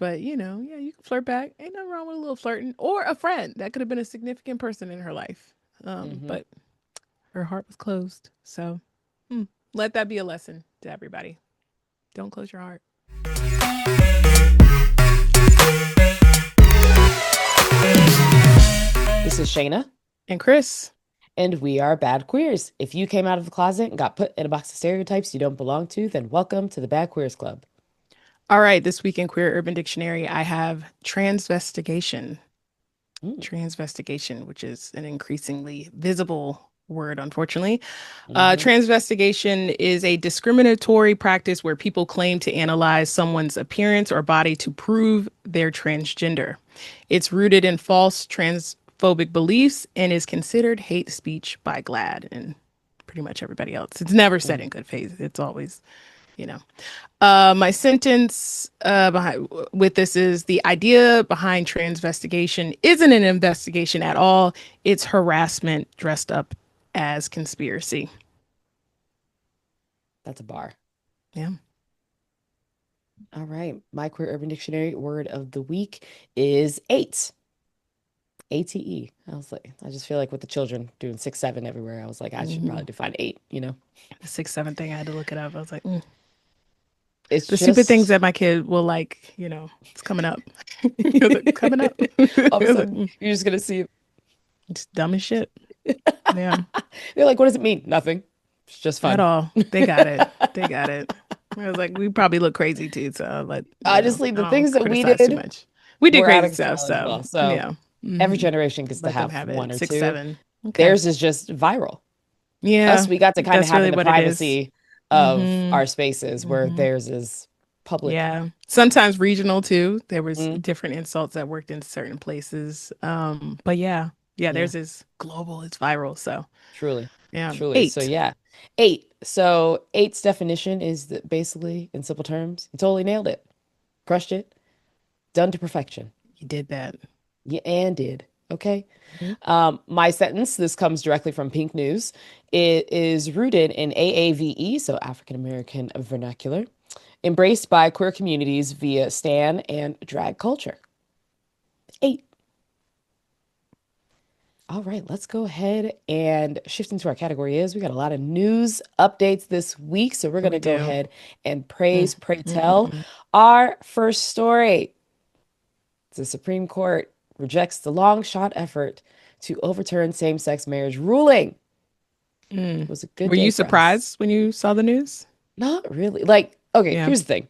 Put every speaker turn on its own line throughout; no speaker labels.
But yeah, you can flirt back. Ain't nothing wrong with a little flirting, or a friend that could have been a significant person in her life.
Hmm.
But her heart was closed. So hmm, let that be a lesson to everybody. Don't close your heart.
This is Shana,
And Kris.
and we are Bad Queers. If you came out of the closet and got put in a box of stereotypes you don't belong to, then welcome to the Bad Queers Club.
All right, this week in Queer Urban Dictionary, I have transvestigation.
Mm,
Transvestigation, which is an increasingly visible word, unfortunately.
hmm.
Transvestigation is a discriminatory practice where people claim to analyze someone's appearance or body to prove their transgender. It's rooted in false transphobic beliefs and is considered hate speech by GLAAD and pretty much everybody else. It's never said in
Mm.
good faith. It's always, you know. My sentence with this is the idea behind transvestigation isn't an investigation at all. It's harassment dressed up as conspiracy.
That's a bar.
Yeah.
All right. My Queer Urban Dictionary word of the week is eight. ATE. I was like, I just feel like with the children doing 6, 7 everywhere, I was like, I should
Hmm.
probably define eight.
The 6, 7 thing, I had to look it up. I was like,
It's
the stupid things
just
that my kid will like, it's coming up. It was like, coming up.
all of a
It was like,
sudden you're just gonna see
it's dumb as shit. Yeah,
they're like, what does it mean? Nothing. It's just
at
fun.
all. They got it. They got it. I was like, we probably look crazy too. So,
Honestly,
I
the
don't
things that we
criticize too
did
much. We did
were out
crazy
of
stuff.
control as
So,
well. So
yeah.
every
Hmm.
generation gets to
Let them
have
have
one
it.
or
Six,
two.
seven. Okay.
Theirs is just viral.
Yeah.
Us, we got to kind of
That's
have
really
in the
what it is.
privacy of
Mm-hmm.
our spaces where
Mm-hmm.
theirs is public.
Yeah. Sometimes regional too. There was
Mm,
different insults that worked in certain places. But yeah. Yeah,
yeah,
theirs is global. It's viral. So,
truly.
yeah.
Truly. So,
8.
yeah. Eight. So, eight's definition is that basically, in simple terms, you totally nailed it. Crushed it. Done to perfection.
You did that.
Yeah, and did. Okay.
Mhm.
My sentence, this comes directly from Pink News. It is rooted in AAVE, so African American vernacular, embraced by queer communities via stan and drag culture. Eight. All right, let's go ahead and shift into our category is we got a lot of news updates this week, so we're going
We
to go
do.
ahead and
Mm,
praise, pray
mm, mm,
tell
mm.
our first story. The Supreme Court rejects the long shot effort to overturn same-sex marriage ruling. It
Mm.
was a good
Were
day
you
for us.
surprised when you saw the news?
Not really. Like, okay,
Yeah.
here's the thing.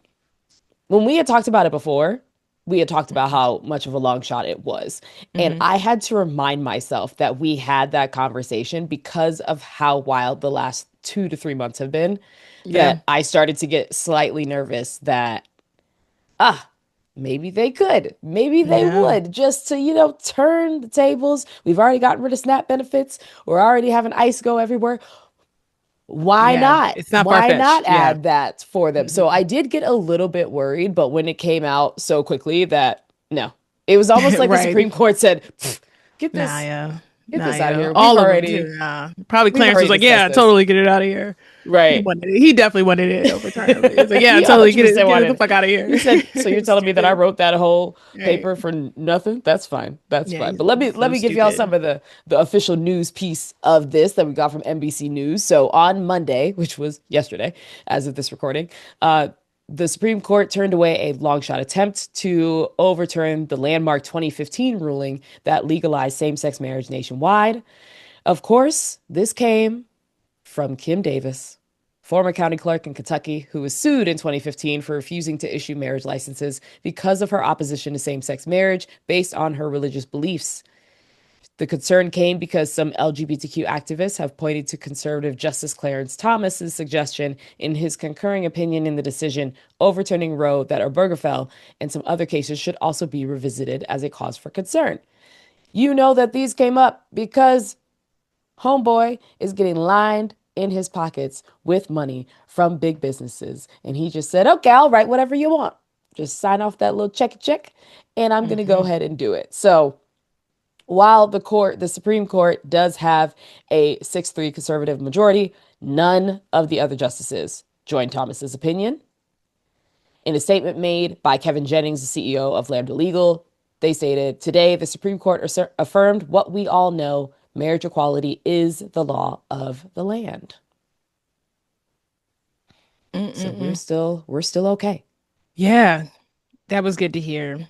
When we had talked about it before, we had talked about how much of a long shot it was. And
Hmm.
I had to remind myself that we had that conversation because of how wild the last 2 to 3 months have been,
Yeah.
that I started to get slightly nervous that, ah, maybe they could, maybe they
Yeah.
would, just to, turn the tables. We've already gotten rid of SNAP benefits. We're already having ICE go everywhere. Why
Yeah.
not?
It's not
Why not
far-fetched. Yeah.
add that for them? So
Hmm.
I did get a little bit worried, but when it came out so quickly that no, it was almost like the
Right.
Supreme Court said, "Pfft, get
Nah,
this,
yeah.
get
Nah,
this out of
yeah.
here.
All of them too. Nah. Probably
We've
Clarence was
already
like,
discussed
yeah,
this.
totally get it out of here. He
Right.
wanted it. He definitely wanted it overturned. He was like, yeah,
He
totally get
100%
it the
wanted it.
fuck out of
He
here.
said, "So you're telling me that I
Stupid.
wrote that whole
Right.
paper for nothing? That's fine. That's
Yeah,
fine."
he's
But let
so
me give y'all
stupid.
some of the official news piece of this that we got from NBC News. So on Monday, which was yesterday, as of this recording, the Supreme Court turned away a long shot attempt to overturn the landmark 2015 ruling that legalized same sex marriage nationwide. Of course, this came from Kim Davis, former county clerk in Kentucky, who was sued in 2015 for refusing to issue marriage licenses because of her opposition to same sex marriage based on her religious beliefs. The concern came because some LGBTQ activists have pointed to conservative Justice Clarence Thomas's suggestion in his concurring opinion in the decision overturning Roe that Obergefell and some other cases should also be revisited as a cause for concern. You know that these came up because Homeboy is getting lined in his pockets with money from big businesses. And he just said, okay, I'll write whatever you want. Just sign off that little check, and I'm going to go
Hmm.
ahead and do it. So while the Supreme Court does have a 6-3 conservative majority, none of the other justices joined Thomas's opinion. In a statement made by Kevin Jennings, the CEO of Lambda Legal, they stated, "Today, the Supreme Court affirmed what we all know: marriage equality is the law of the land." So
Mm-mm-mm.
we're still okay.
Yeah, that was good to hear.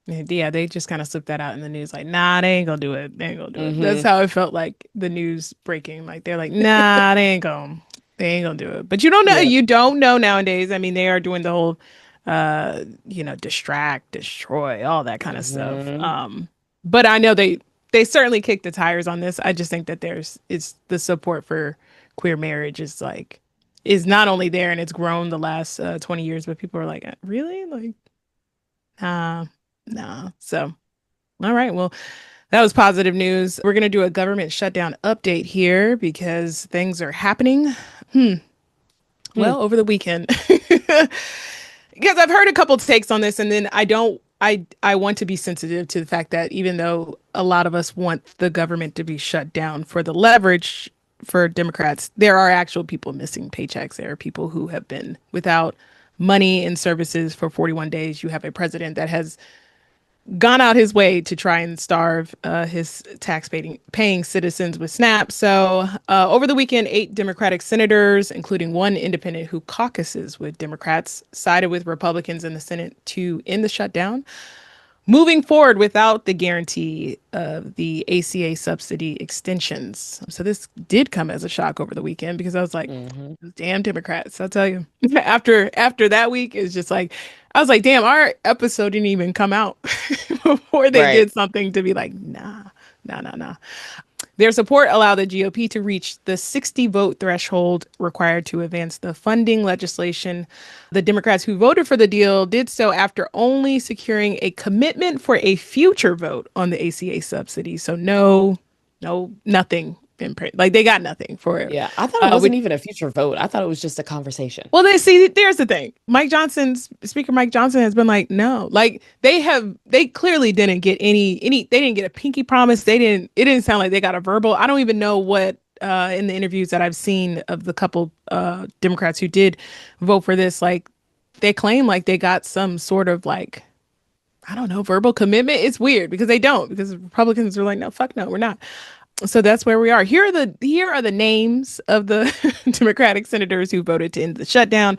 Yeah, they just kind of slipped that out in the news, like, nah, they ain't gonna do it. They ain't gonna do it. That's
Hmm.
how it felt like the news breaking. Like they're like, nah, they ain't gonna do it. But you don't know,
Yeah.
you don't know nowadays. I mean, they are doing the whole distract, destroy, all that kind of stuff.
Hmm.
But I know they certainly kicked the tires on this. I just think that it's the support for queer marriage is not only there and it's grown the last 20 years, but people are like, really? Like, nah, nah. So all right. Well, that was positive news. We're going to do a government shutdown update here because things are happening. Hmm.
Hmm.
Well, over the weekend. Because I've heard a couple takes on this, and then I want to be sensitive to the fact that even though a lot of us want the government to be shut down for the leverage for Democrats, there are actual people missing paychecks. There are people who have been without money and services for 41 days. You have a president that has gone out his way to try and starve his tax paying citizens with SNAP. So over the weekend, 8 Democratic senators, including one independent who caucuses with Democrats, sided with Republicans in the Senate to end the shutdown, moving forward without the guarantee of the ACA subsidy extensions. So this did come as a shock over the weekend because I was like,
Hmm.
damn Democrats, I'll tell you. After that week, it's just like I was like, damn, our episode didn't even come out before they
Right.
did something to be like, nah, nah, nah, nah. Their support allowed the GOP to reach the 60 vote threshold required to advance the funding legislation. The Democrats who voted for the deal did so after only securing a commitment for a future vote on the ACA subsidy. So no, nothing in print. Like they got nothing for it.
Yeah. I thought it wasn't
Which
even a future vote. I thought it was just a conversation.
well, they see, there's the thing. Speaker Mike Johnson has been like, no, like they clearly didn't get they didn't get a pinky promise. It didn't sound like they got a verbal. I don't even know what, in the interviews that I've seen of the couple, Democrats who did vote for this, like they claim like they got some sort of like, I don't know, verbal commitment. It's weird because they don't, because Republicans are like, no, fuck no, we're not. So that's where we are. Here are the names of the Democratic senators who voted to end the shutdown.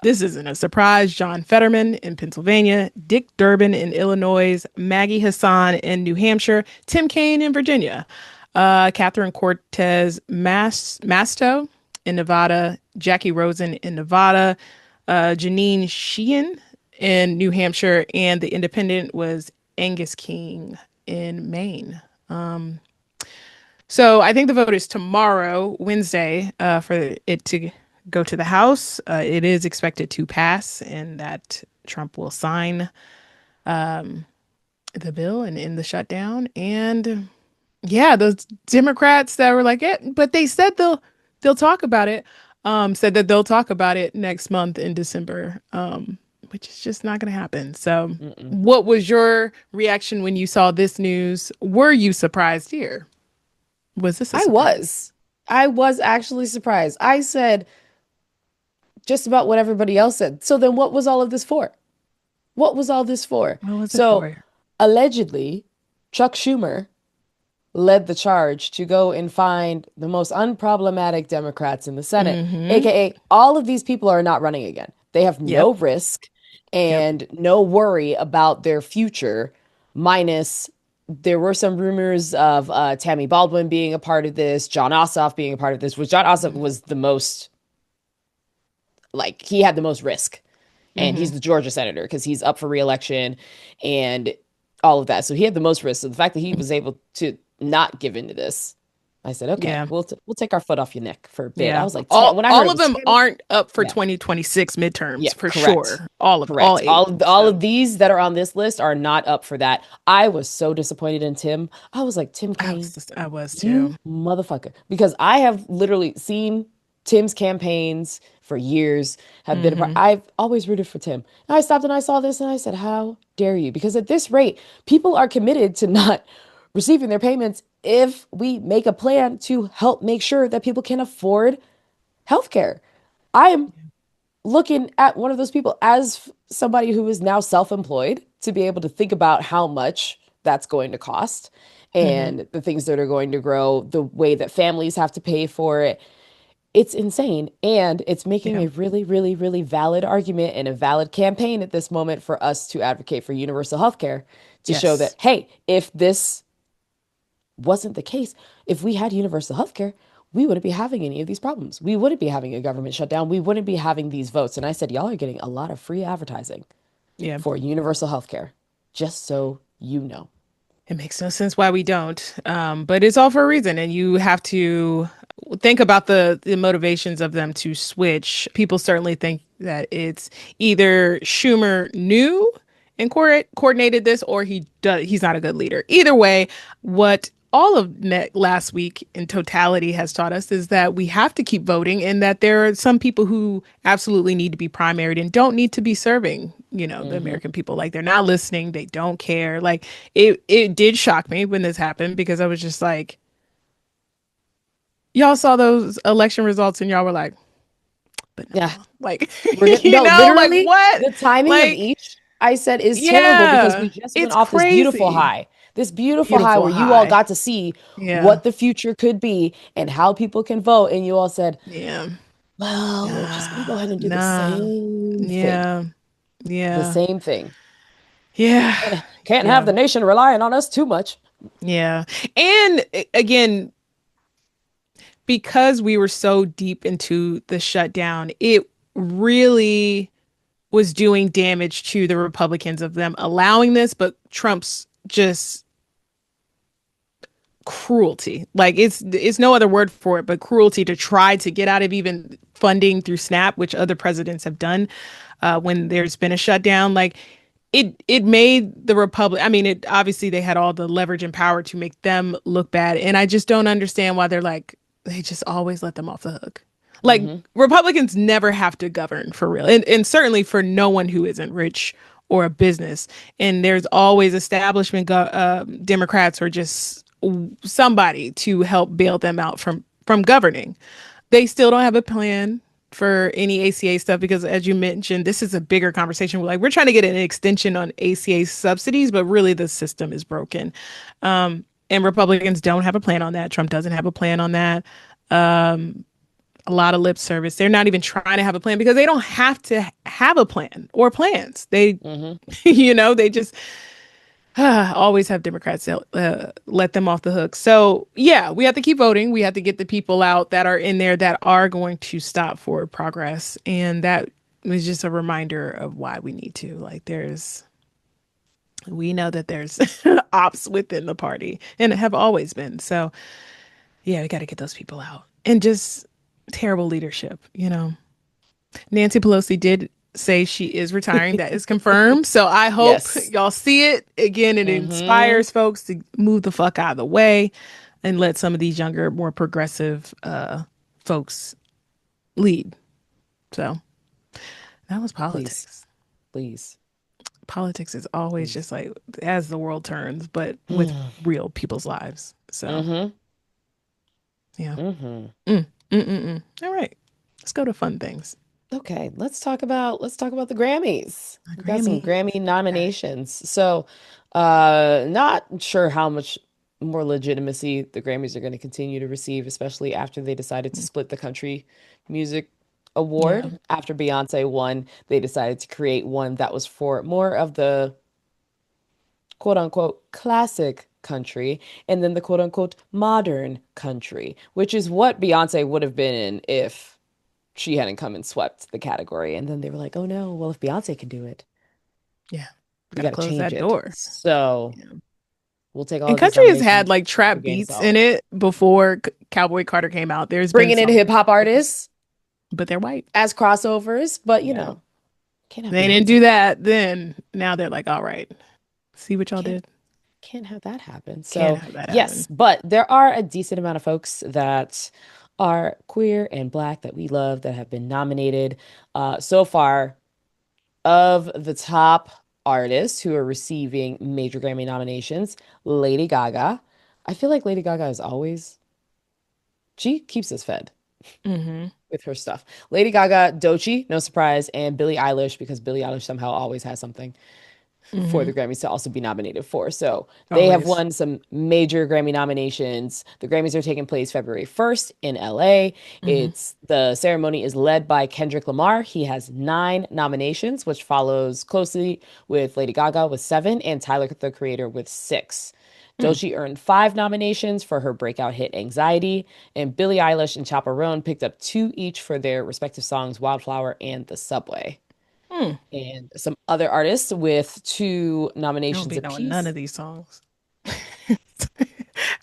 This isn't a surprise. John Fetterman in Pennsylvania, Dick Durbin in Illinois, Maggie Hassan in New Hampshire, Tim Kaine in Virginia, Catherine Cortez Masto in Nevada, Jackie Rosen in Nevada, Janine Sheehan in New Hampshire, and the independent was Angus King in Maine. So I think the vote is tomorrow, Wednesday, for it to go to the House. It is expected to pass, and that Trump will sign the bill and end the shutdown. And yeah, those Democrats that were like, yeah, but they said they'll talk about it. Said that they'll talk about it next month in December, which is just not going to happen. So,
Mm-mm.
what was your reaction when you saw this news? Were you surprised here? Was this a
I
surprise?
was. I was actually surprised. I said just about what everybody else said. So then what was all of this for? What was all this for?
What was it
So
for?
allegedly, Chuck Schumer led the charge to go and find the most unproblematic Democrats in the Senate,
Mm-hmm.
aka all of these people are not running again. They have
Yep.
no risk
Yep.
and no worry about their future, minus there were some rumors of Tammy Baldwin being a part of this, John Ossoff being a part of this, which John Ossoff was the most, like, he had the most risk. And
Mm-hmm.
he's the Georgia senator because he's up for reelection and all of that. So he had the most risk. So the fact that he was able to not give into this, I said, okay,
Yeah.
we'll take our foot off your neck for a bit. I
Yeah.
was like,
All
when I heard
all
it
of
was
them
Tammy,
aren't up for
yeah,
2026
yeah,
midterms for
correct.
sure. All
Correct.
eight.
All
So
of these that are on this list are not up for that. I was so disappointed in Tim. I was like, Tim Kaine,
I was
you
too.
motherfucker. Because I have literally seen Tim's campaigns for years, have been a part.
Mm-hmm.
I've always rooted for Tim. And I stopped and I saw this and I said, how dare you? Because at this rate, people are committed to not receiving their payments if we make a plan to help make sure that people can afford healthcare. I am looking at one of those people as somebody who is now self-employed to be able to think about how much that's going to cost
Hmm.
and the things that are going to grow, the way that families have to pay for it. It's insane. And it's making
Yeah.
a really, really, really valid argument and a valid campaign at this moment for us to advocate for universal healthcare to show that,
Yes.
hey, if this wasn't the case, if we had universal healthcare, we wouldn't be having any of these problems. We wouldn't be having a government shutdown. We wouldn't be having these votes. And I said, y'all are getting a lot of free advertising
Yeah.
for universal healthcare, just so you know.
It makes no sense why we don't. But it's all for a reason. And you have to think about the motivations of them to switch. People certainly think that it's either Schumer knew and coordinated this, or he's not a good leader. Either way, what all of last week in totality has taught us is that we have to keep voting, and that there are some people who absolutely need to be primaried and don't need to be serving, the
Hmm.
American people. Like, they're not listening, they don't care. Like, it did shock me when this happened, because I was just like, y'all saw those election results and y'all were like, but
Yeah.
no, like,
We're gonna, no,
like,
literally,
what?
the timing of
Like,
each I said is terrible because we
yeah,
just went
it's
off
crazy.
this beautiful high
Beautiful
where you all
high.
got to see
Yeah.
what the future could be and how people can vote. And you all said,
Yeah.
well, we're just gonna go
Nah,
ahead and do the
nah.
same thing.
Yeah.
The
Yeah.
same thing.
Yeah.
Can't have
Yeah.
the nation relying on us too much.
Yeah. And again, because we were so deep into the shutdown, it really was doing damage to the Republicans of them allowing this, but Trump's just cruelty. Like, it's no other word for it but cruelty, to try to get out of even funding through SNAP, which other presidents have done when there's been a shutdown. Like, it made the Republic. I mean, it obviously they had all the leverage and power to make them look bad, and I just don't understand why they just always let them off the hook. Like,
Hmm.
Republicans never have to govern for real, and certainly for no one who isn't rich or a business. And there's always establishment Democrats, or just somebody to help bail them out from governing. They still don't have a plan for any ACA stuff, because, as you mentioned, this is a bigger conversation. We're trying to get an extension on ACA subsidies, but really the system is broken. And Republicans don't have a plan on that. Trump doesn't have a plan on that. A lot of lip service. They're not even trying to have a plan, because they don't have to have a plan or plans. They,
Hmm.
they just always have Democrats let them off the hook. So, yeah, we have to keep voting. We have to get the people out that are in there that are going to stop forward progress. And that was just a reminder of why we need to. Like, we know that there's ops within the party, and have always been. So, yeah, we got to get those people out. And just terrible leadership. Nancy Pelosi did say she is retiring. That is confirmed. So I hope
Yes.
y'all see it. Again, it
Hmm.
inspires folks to move the fuck out of the way and let some of these younger, more progressive folks lead. So that was
Please,
politics.
please,
Politics is always
please.
just like, as the world turns, but with real people's lives. So,
Hmm.
yeah.
Hmm.
All right. Let's go to fun things.
Okay, let's talk about the Grammys.
A
We got some
Grammy.
Grammy
Okay.
nominations. So, not sure how much more legitimacy the Grammys are going to continue to receive, especially after they decided to split the Country Music
Yeah.
Award. After Beyonce won, they decided to create one that was for more of the quote unquote classic country and then the quote unquote modern country, which is what Beyonce would have been in if she hadn't come and swept the category. And then they were like, oh no, well, if Beyonce can do it,
Yeah.
we
Got to
got to
close
change
that
it.
door.
So
Yeah.
we'll take all
And
of these
country has had
nominations
like
with a
trap
grain of
beats
salt.
in it before Cowboy Carter came out. There's been
Bringing in
songs,
hip hop artists
but they're white.
as crossovers, but
Yeah.
can't have
They didn't do
Beyonce.
that then. Now they're like, all right, see what y'all
Can't
did?
can't have that happen.
Can't
So,
have that
yes,
happen.
but there are a decent amount of folks that are queer and black that we love that have been nominated. So far, of the top artists who are receiving major Grammy nominations, Lady Gaga. I feel like Lady Gaga is always, she keeps us fed
Hmm.
with her stuff. Lady Gaga, Doechii, no surprise, and Billie Eilish, because Billie Eilish somehow always has something for the
Hmm.
Grammys to also be nominated for. So they have
Always.
won some major Grammy nominations. The Grammys are taking place February 1st in LA.
Hmm.
It's the ceremony is led by Kendrick Lamar. He has 9 nominations, which follows closely with Lady Gaga with 7 and Tyler, the Creator, with 6.
Mm.
Doechii earned 5 nominations for her breakout hit Anxiety, and Billie Eilish and Chaperone picked up 2 each for their respective songs Wildflower and The Subway.
Mm.
And some other artists with 2
I don't
nominations
be knowing none
apiece.
of these songs.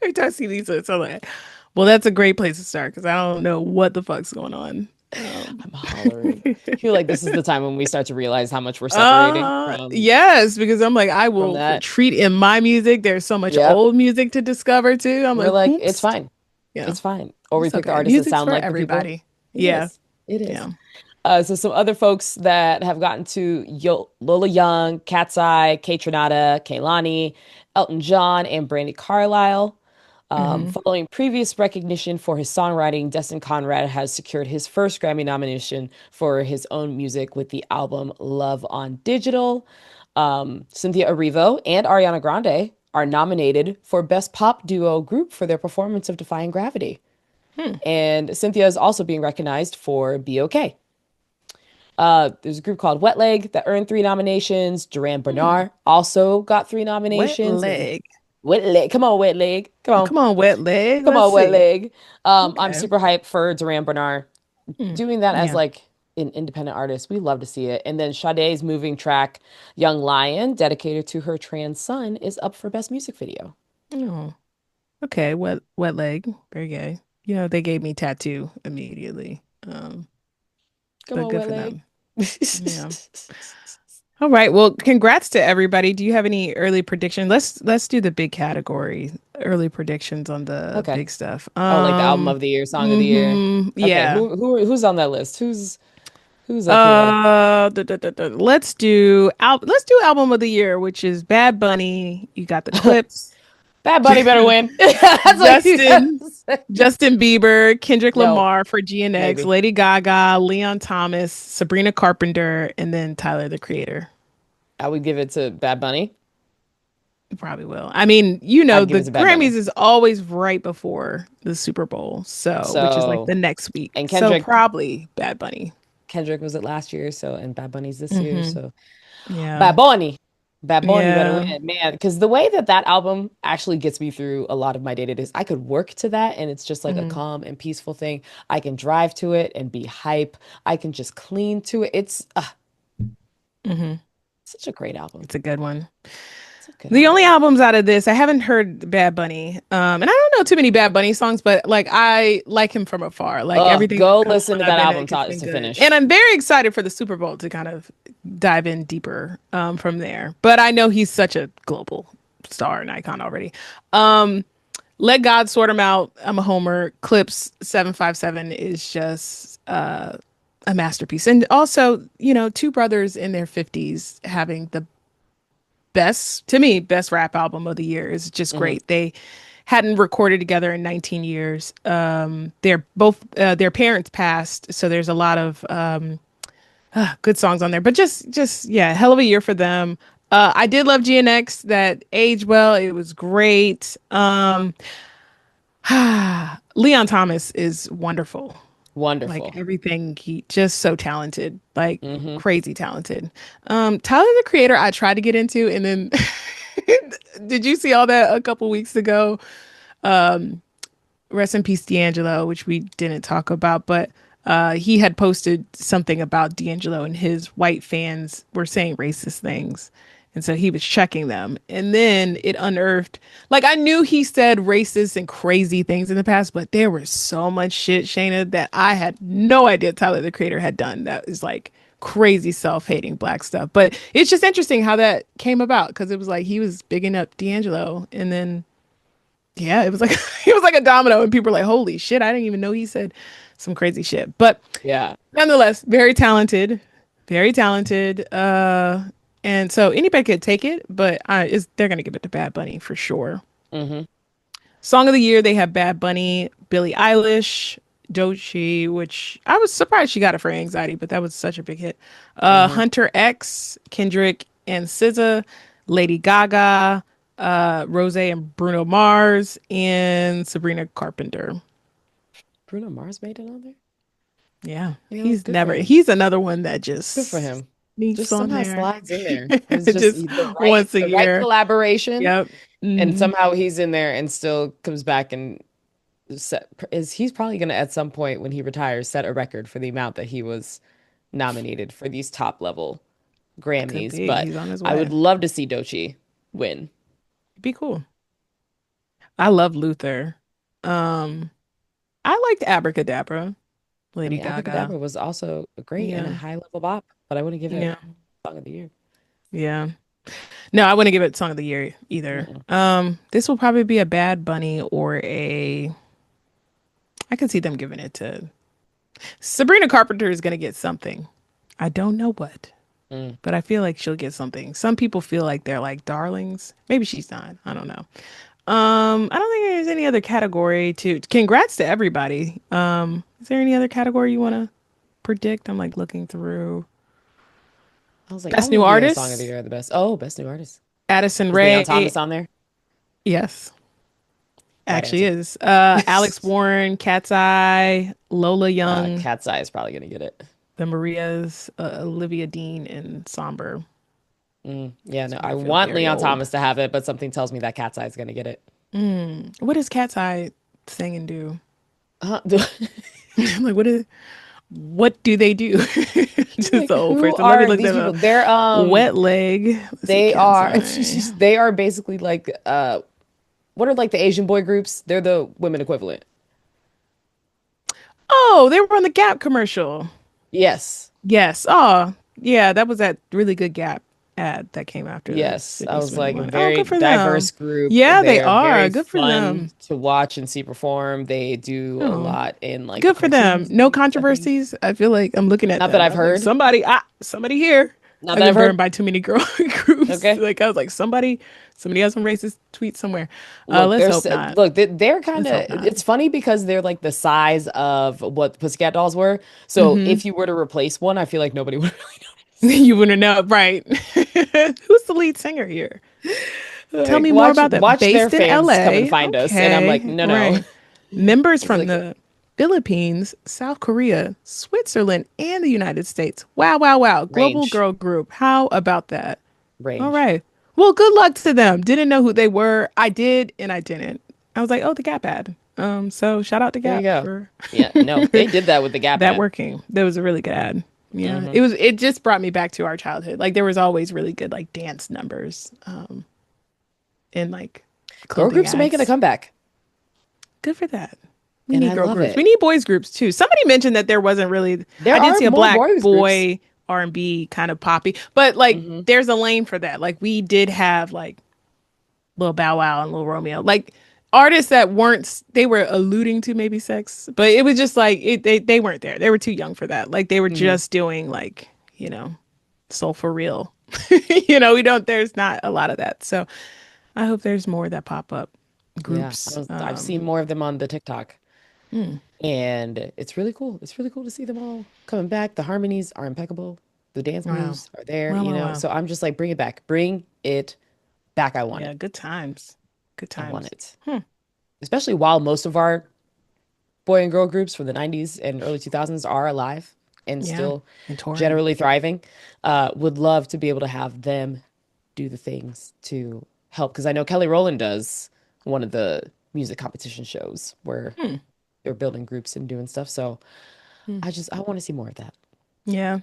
Every time I see these, it's like, well, that's a great place to start because I don't know what the fuck's going on.
I'm hollering. I feel like this is the time when we start to realize how much we're separating
Yes, because I'm like, I
from
will
that.
retreat in my music. There's so much
Yep.
old music to discover too. I'm
We're
like,
like, it's
whoops.
fine.
Yeah,
It's fine. Or we
it's
pick the
okay.
artists that
Music's
sound
for
like the people.
everybody.
It
Yeah,
is. It is.
yeah.
So some other folks that have gotten to Lola Young, Cat's Eye, Kate Renata, Kehlani, Elton John, and Brandy Carlisle.
Hmm.
Following previous recognition for his songwriting, Destin Conrad has secured his first Grammy nomination for his own music with the album Love on Digital. Cynthia Erivo and Ariana Grande are nominated for Best Pop Duo Group for their performance of Defying Gravity.
Hmm.
And Cynthia is also being recognized for Be Okay. There's a group called Wet Leg that earned 3 nominations. Duran
Hmm.
Bernard also got three
Wet
nominations.
leg.
Wet Leg, come on, Wet Leg, come on.
Come on, wet leg.
Come
Let's
on, Wet
see.
Leg. I'm
Okay.
super hyped for Duran Bernard.
Hmm.
Doing that as
Yeah.
like an independent artist, we love to see it. And then Sade's moving track, Young Lion, dedicated to her trans son, is up for Best Music Video.
Oh, okay. Wet leg. Very gay. They gave me tattoo immediately.
Come
But
on,
good
Wet
for
Leg.
them. Yeah. All right. Well, congrats to everybody. Do you have any early predictions? Let's do the big category. Early predictions on the
Okay.
big stuff.
Oh, like the album of the year, song of the year. Okay,
Yeah.
who's on that list? Who's up here?
Let's do album of the year, which is Bad Bunny. You got the clips.
Bad Bunny better win. That's what you have
Justin
to say.
Justin Bieber, Kendrick
No,
Lamar for GNX,
maybe.
Lady Gaga, Leon Thomas, Sabrina Carpenter, and then Tyler the Creator.
I would give it to Bad Bunny.
Probably will. I mean,
I'd give
the
it to Bad
Grammys
Bunny.
is always right before the Super Bowl, so which is like
So,
the next week.
and
So
Kendrick,
probably Bad Bunny.
Kendrick was it last year, so and Bad Bunny's this year,
Hmm.
so
Yeah.
Bad Bunny. Bad Bunny better
Yeah.
win, man. Because the way that that album actually gets me through a lot of my day-to-days, I could work to that and it's just like a
Hmm.
calm and peaceful thing. I can drive to it and be hype. I can just clean to it. It's
Hmm.
such a great album.
It's a good one.
It's a good
The only
album.
albums out of this, I haven't heard Bad Bunny. And I don't know too many Bad Bunny songs, but like I like him from afar. Like everything that's
Go
come
listen to
out of
that album
it has
to
been good.
finish.
And I'm very excited for the Super Bowl to kind of dive in deeper from there. But I know he's such a global star and icon already. Um, Let God Sort Him Out. I'm a homer. Clips 757 is just a masterpiece. And also, two brothers in their 50s having the best, to me, best rap album of the year is just
Hmm.
great. They hadn't recorded together in 19 years. Their parents passed, so there's a lot of good songs on there. But just yeah, hell of a year for them. I did love GNX. That aged well. It was great. Leon Thomas is wonderful. Like
Wonderful.
everything, he just so talented, like
Hmm.
crazy talented. Tyler the Creator, I tried to get into, and then did you see all that a couple weeks ago? Rest in peace, D'Angelo, which we didn't talk about, but he had posted something about D'Angelo, and his white fans were saying racist things. And so he was checking them. And then it unearthed, like, I knew he said racist and crazy things in the past, but there was so much shit, Shayna, that I had no idea Tyler the Creator had done. That is like crazy self-hating black stuff. But it's just interesting how that came about because it was like he was bigging up D'Angelo, and then yeah, it was like it was like a domino, and people were like, "Holy shit!" I didn't even know he said some crazy shit. But
Yeah.
nonetheless, very talented, very talented. And so anybody could take it, but they're gonna give it to Bad Bunny for sure.
Hmm.
Song of the year, they have Bad Bunny, Billie Eilish, Doechii, which I was surprised she got it for Anxiety, but that was such a big hit.
Hmm.
Hunter X, Kendrick and SZA, Lady Gaga, Rose and Bruno Mars, and Sabrina Carpenter.
Bruno Mars made it on there.
Yeah,
Good for him.
he's another one that
Good for
just
him.
needs
Just
on
somehow
there.
slides in there. It's just
Just once a
the right
year.
collaboration,
Yep.
and
Hmm.
somehow he's in there and still comes back and he's probably gonna at some point when he retires set a record for the amount that he was nominated for these top level
Could
Grammys.
be.
But
He's on his
I
way.
would love to see Doechii win.
Be cool. I love Luther. Um, I liked Abracadabra,
I
Lady
mean,
Gaga.
Abracadabra was also great and a
Yeah.
high level bop, but I wouldn't give it
Yeah.
Song of the Year.
Yeah. No, I wouldn't give it Song of the Year either.
Mm-mm.
This will probably be a Bad Bunny or a. I can see them giving it to Sabrina Carpenter is gonna get something. I don't know what,
Mm.
but I feel like she'll get something. Some people feel like they're like darlings. Maybe she's not. I don't know. I don't think there's any other category to. Congrats to everybody. Is there any other category you want to predict? I'm like looking through.
I was like, I
Best
don't know
New
if even Song of the
Artist,
Year are the best. Oh, best new artist.
Addison
Is Leon
Rae.
Thomas on there?
Yes,
Right
actually
answer.
is. Alex Warren, Cat's Eye, Lola Young,
Cat's Eye is probably gonna get it.
the Marias, Olivia Dean, and Somber.
Yeah, no,
It's
I
gonna feel
want
very
Leon
old.
Thomas to have it, but something tells me that Cat's Eye is gonna get it.
What does Cat's Eye sing and do?
Uh,
Like what do they do? Just
like,
the old
who
person. Let me
are
look
these
that
people?
up. Wet leg. Let's see,
They
Cat's
are
Eye.
they are basically like what are like the Asian boy groups? They're the women equivalent.
Oh, they were on the Gap commercial.
Yes.
Yes. Oh, yeah, that was that really good Gap ad that came after the
Yes. I
Sydney
was
Sweeney
like a
one. Oh,
very
good for
diverse
them.
group.
Yeah, they
They're very
are. Good for
fun
them.
to watch and see perform. They do a
Oh,
lot in like the
good for them.
cartoons
No
I think.
controversies. I feel like I'm looking at
Not that
them.
I've
I was like,
heard.
somebody here.
Not
I've
that I've
been
heard.
burned by too many girl groups.
Okay.
Like I was like, somebody has some racist tweets somewhere.
Look,
Let's hope not.
they're kind
Let's
of
hope not.
it's funny because they're like the size of what the Pussycat Dolls were. So
Hmm.
if you were to replace one, I feel like nobody would really notice.
You wouldn't know, right? Who's the lead singer here? Tell
Like
me more about them.
watch their
Based in
fans come and
LA.
find us. And I'm like,
Okay,
no, no.
right. Members
It's
from
like
the Philippines, South Korea, Switzerland, and the United States. Wow, wow, wow. Global
range,
girl group. How about that? All
range.
right. Well, good luck to them. Didn't know who they were. I did and I didn't. I was like, oh, the Gap ad. So shout out to
There you
Gap
go.
for
Yeah, no, they did that with the Gap
that
ad.
working. That was a really good ad. Yeah.
Hmm.
It just brought me back to our childhood. Like there was always really good like dance numbers and like
Girl
clothing
groups are making a
ads.
comeback,
Good for that. We
and
need
I
girl
love
groups. We
it.
need boys groups too. Somebody mentioned that there wasn't really
There
I did
are
see a
more
black
boys groups.
boy R&B kind of poppy, but like
Hmm.
there's a lane for that. Like we did have like Lil Bow Wow and Lil Romeo. Like artists that weren't they were alluding to maybe sex, but it was just like they weren't there. They were too young for that. Like they were
Hmm.
just doing like, soul for real. We don't there's not a lot of that. So I hope there's more that pop up
Yeah,
groups.
I've seen more of them on the TikTok,
Hmm.
and it's really cool. It's really cool to see them all coming back. The harmonies are impeccable. The dance
Wow.
moves are there,
Wow, wow, wow.
So I'm just like, bring it back. Bring it back. I want
Yeah,
it.
good times. Good
I want
times.
it.
Hmm.
Especially while most of our boy and girl groups from the 90s and early 2000s are alive and
Yeah.
still
And touring.
generally thriving. Would love to be able to have them do the things to help. Because I know Kelly Rowland does one of the music competition shows where
Hmm.
they're building groups and doing stuff. So
Hmm.
I want to see more of that.
Yeah.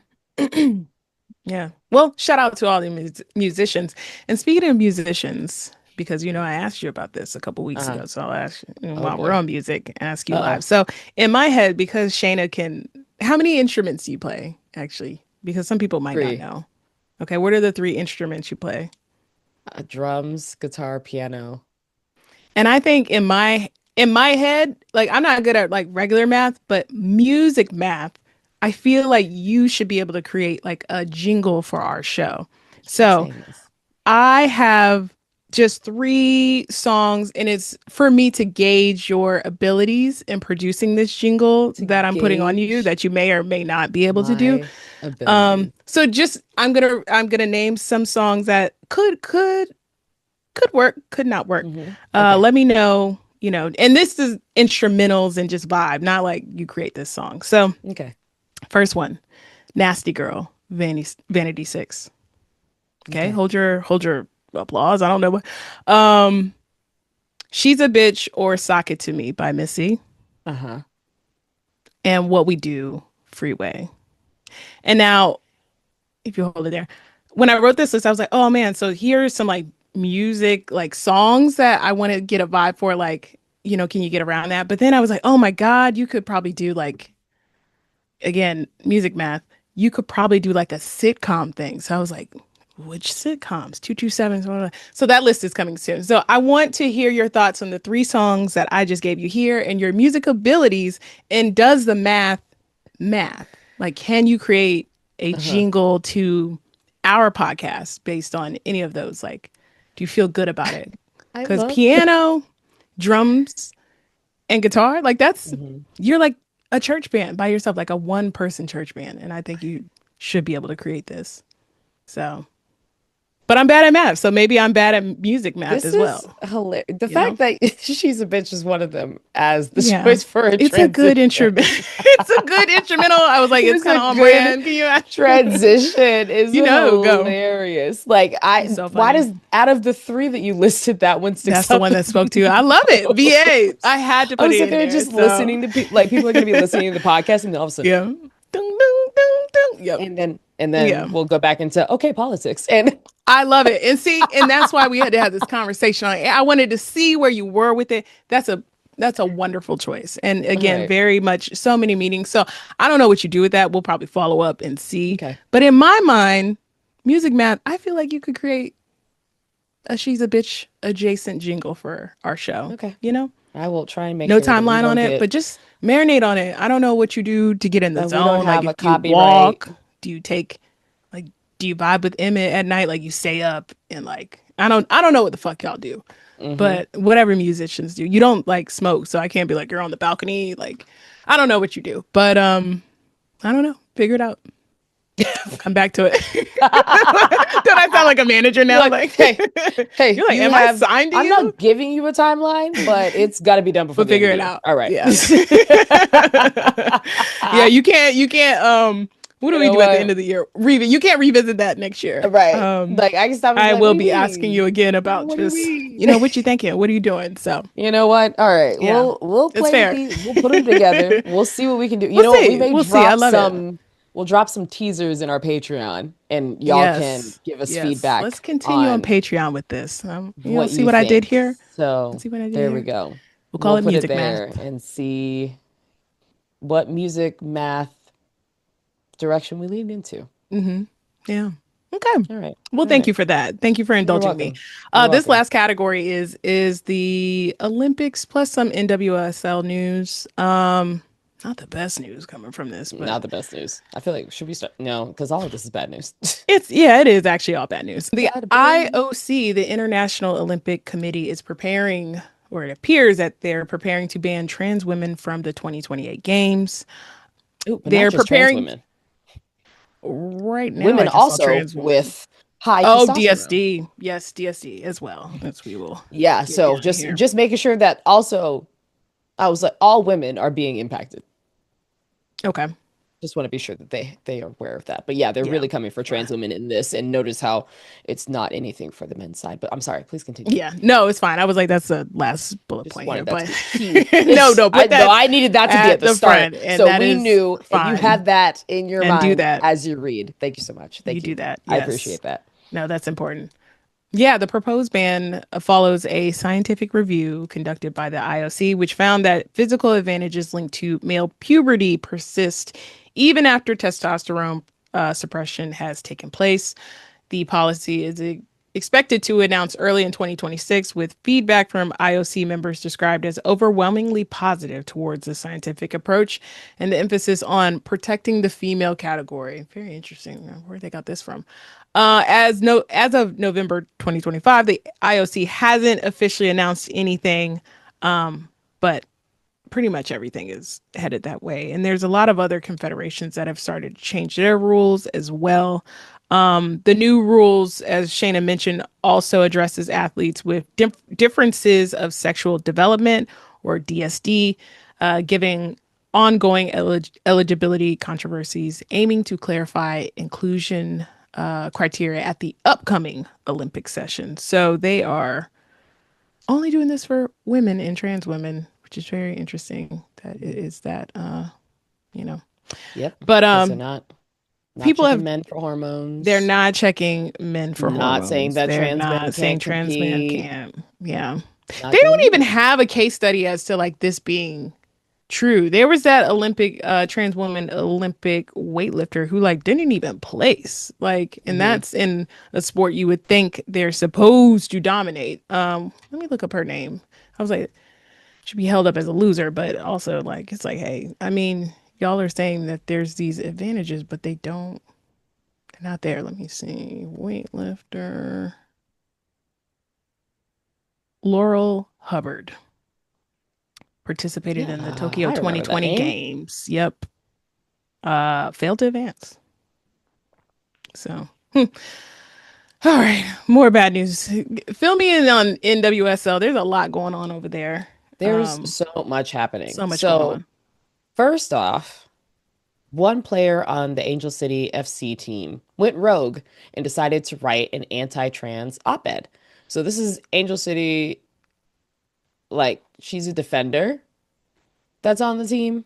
Yeah. Well, shout out to all the musicians. And speaking of musicians, because I asked you about this a couple weeks
Uh-huh.
ago, so I'll ask you
Oh
while we're
boy.
on music, ask you
Uh-oh.
live. So in my head, because Shana can, how many instruments do you play actually? Because some people might not
3.
know. Okay, what are the three instruments you play?
Drums, guitar, piano.
And I think in my head, like I'm not good at like regular math, but music math, I feel like you should be able to create like a jingle for our show.
I keep
So
saying this.
I have just 3 songs, and it's for me to gauge your abilities in producing this jingle
To
that I'm putting on you
gauge
that you may or may not be able to do.
my ability.
So just I'm gonna name some songs that could work, could not work.
Okay.
Let me know, and this is instrumentals and just vibe, not like you create this song. So
Okay.
first one, Nasty Girl, Vanity Six. Okay,
Okay.
hold your applause. I don't know what. Um, She's a Bitch or Sock It to Me by Missy,
Uh-huh.
and What We Do, Freeway. And now, if you hold it there, when I wrote this list, I was like, oh man, so here's some like music, like songs that I want to get a vibe for, like, can you get around that? But then I was like, oh my God, you could probably do like, again, music math, you could probably do like a sitcom thing. So I was like, which sitcoms? 227. So that list is coming soon. So I want to hear your thoughts on the 3 songs that I just gave you here and your music abilities. And does the math? Like, can you create a
Uh-huh.
jingle to our podcast based on any of those? Like, do you feel good about it?
I
Because
love.
piano, drums, and guitar, like
Mhm.
you're like a church band by yourself, like a 1-person church band. And I think you should be able to create this. So, but I'm bad at math. So maybe I'm bad at music math
This
as
is
well,
hilarious. The
you know?
fact that she's a bitch is one of them as the
Yeah.
choice for a
It's a good
transition.
instrument. It's a good instrumental. I was like, it's
It's
kind
a
of on
good
brand. Can you imagine?
transition is
Go.
hilarious. Like
It's so
why
funny.
does out of the three that you listed, that one sticks
That's the
out
one
the
that spoke to you. I love it. VA.
most?
I had to
I'm
put it
sitting
in
there
there.
just
So
listening to people, like people are going to be listening to the podcast and then all of a sudden
yeah. Dun, dun, dun, dun. Yep.
and then
Yeah.
we'll go back into okay, politics. And
I love it. And see, and that's why we had to have this conversation on it. I wanted to see where you were with it. That's a wonderful choice. And
all
again,
right.
very much so many meanings. So I don't know what you do with that. We'll probably follow up and see.
Okay.
But in my mind, music math, I feel like you could create a She's a Bitch adjacent jingle for our show.
Okay.
You know?
I will try and make
No
sure that we
timeline on
don't
it,
get
but just marinate on it. I don't know what you do to get in the
that we don't
zone. Like
have
if
a
you
copyright.
walk, do you take like do you vibe with Emmett at night? Like you stay up and like I don't know what the fuck y'all do.
Hmm.
But whatever musicians do. You don't like smoke, so I can't be like you're on the balcony. Like I don't know what you do. But I don't know. Figure it out. We'll come back to it. Don't I sound like a manager
You're
now?
like,
Like
hey,
you're like,
you
am I
have,
signed to
I'm
you?
not giving you a timeline, but it's got to be done before
We'll
the end of
figure
the
it
year.
out.
All right.
Yeah. Yeah, you can't what
You
do we
know
do at the end
what?
of the year? You can't revisit that next year.
Right. Like I can stop and be
I
like, what
will
do you
be asking you
mean?
again about
What do you
just,
mean?
what you thinking? What are you doing? So,
You know what? All right.
yeah.
We'll
It's
play with
fair.
these. We'll put them together. We'll see what we can do. You
We'll
know what? We
see.
may
We'll see. I
drop
love it.
some we'll drop some teasers in our Patreon and y'all can
Yes.
give us
Yes. Let's
feedback
continue on
on
Patreon with this.
what
See
you
what I did
think.
here?
So
Let's see what I did
there we
here.
go.
We'll call
We'll
it
put it
music math.
there and see what music math direction we lean into.
Mm-hmm. Yeah. Okay.
All right.
Well,
All
thank
right.
you for that. Thank you for
You're
indulging me.
welcome. You're
This
welcome.
last category is the Olympics plus some NWSL news. Not the best news coming from this, but
Not the best news. I feel like should we start? No, because all of this is bad news.
it is actually all bad news. The
Bad boy.
IOC, the International Olympic Committee, is preparing, or it appears that they're preparing to ban trans women from the 2028 games.
Ooh, but not
They're
just trans
preparing
women.
right now. I
Women
just saw
also
trans woman.
with high
Oh,
testosterone.
DSD. Yes, DSD as well. That's we will
Yeah,
get
so
down
just
here.
just making sure that also I was like all women are being impacted.
Okay.
Just want to be sure that they are aware of that. But yeah, they're
Yeah.
really coming for trans
Fine.
women in this and notice how it's not anything for the men's side. But I'm sorry, please continue.
Yeah. No, it's fine. I was like, that's the last bullet
Just
point here,
wanted that to
but
be key.
no,
I
put
no,
that
I needed that to be at
at
the
the
start.
front, and
So
that
we
is
knew if you
fine.
had that in your
And do
mind
that.
as you read. Thank you so much.
You
Thank
do
you.
that.
I
Yes.
appreciate that.
No, that's important. Yeah, the proposed ban follows a scientific review conducted by the IOC, which found that physical advantages linked to male puberty persist even after testosterone suppression has taken place. The policy is expected to announce early in 2026, with feedback from IOC members described as overwhelmingly positive towards the scientific approach and the emphasis on protecting the female category. Very interesting. Where they got this from? As of November 2025, the IOC hasn't officially announced anything, but pretty much everything is headed that way. And there's a lot of other confederations that have started to change their rules as well. The new rules, as Shana mentioned, also addresses athletes with differences of sexual development, or DSD, giving ongoing eligibility controversies, aiming to clarify inclusion criteria at the upcoming Olympic session. So they are only doing this for women and trans women, which is very interesting. That it is that, you know.
Yep,
But
because they're not
people
checking
have
men for
they're
hormones,
not checking men for
not saying
hormones.
that
They're
trans men
not saying
can't
trans men
compete,
can't. Yeah.
not
They
doing
don't
any of
even
it.
have a case study as to like this being true. There was that Olympic trans woman Olympic weightlifter who like didn't even place. Like, and
Hmm.
that's in a sport you would think they're supposed to dominate. Let me look up her name. I was like, should be held up as a loser, but also like it's like, hey, I mean, y'all are saying that there's these advantages, but they're not there. Let me see. Weightlifter Laurel Hubbard participated
Yeah,
in the Tokyo
I remember that
2020
name.
games. Yep. Failed to advance. So, all right, more bad news. Fill me in on NWSL. There's a lot going on over there.
There's so much happening.
So much going
So
on.
first off, one player on the Angel City FC team went rogue and decided to write an anti-trans op-ed. So this is Angel City, like she's a defender that's on the team.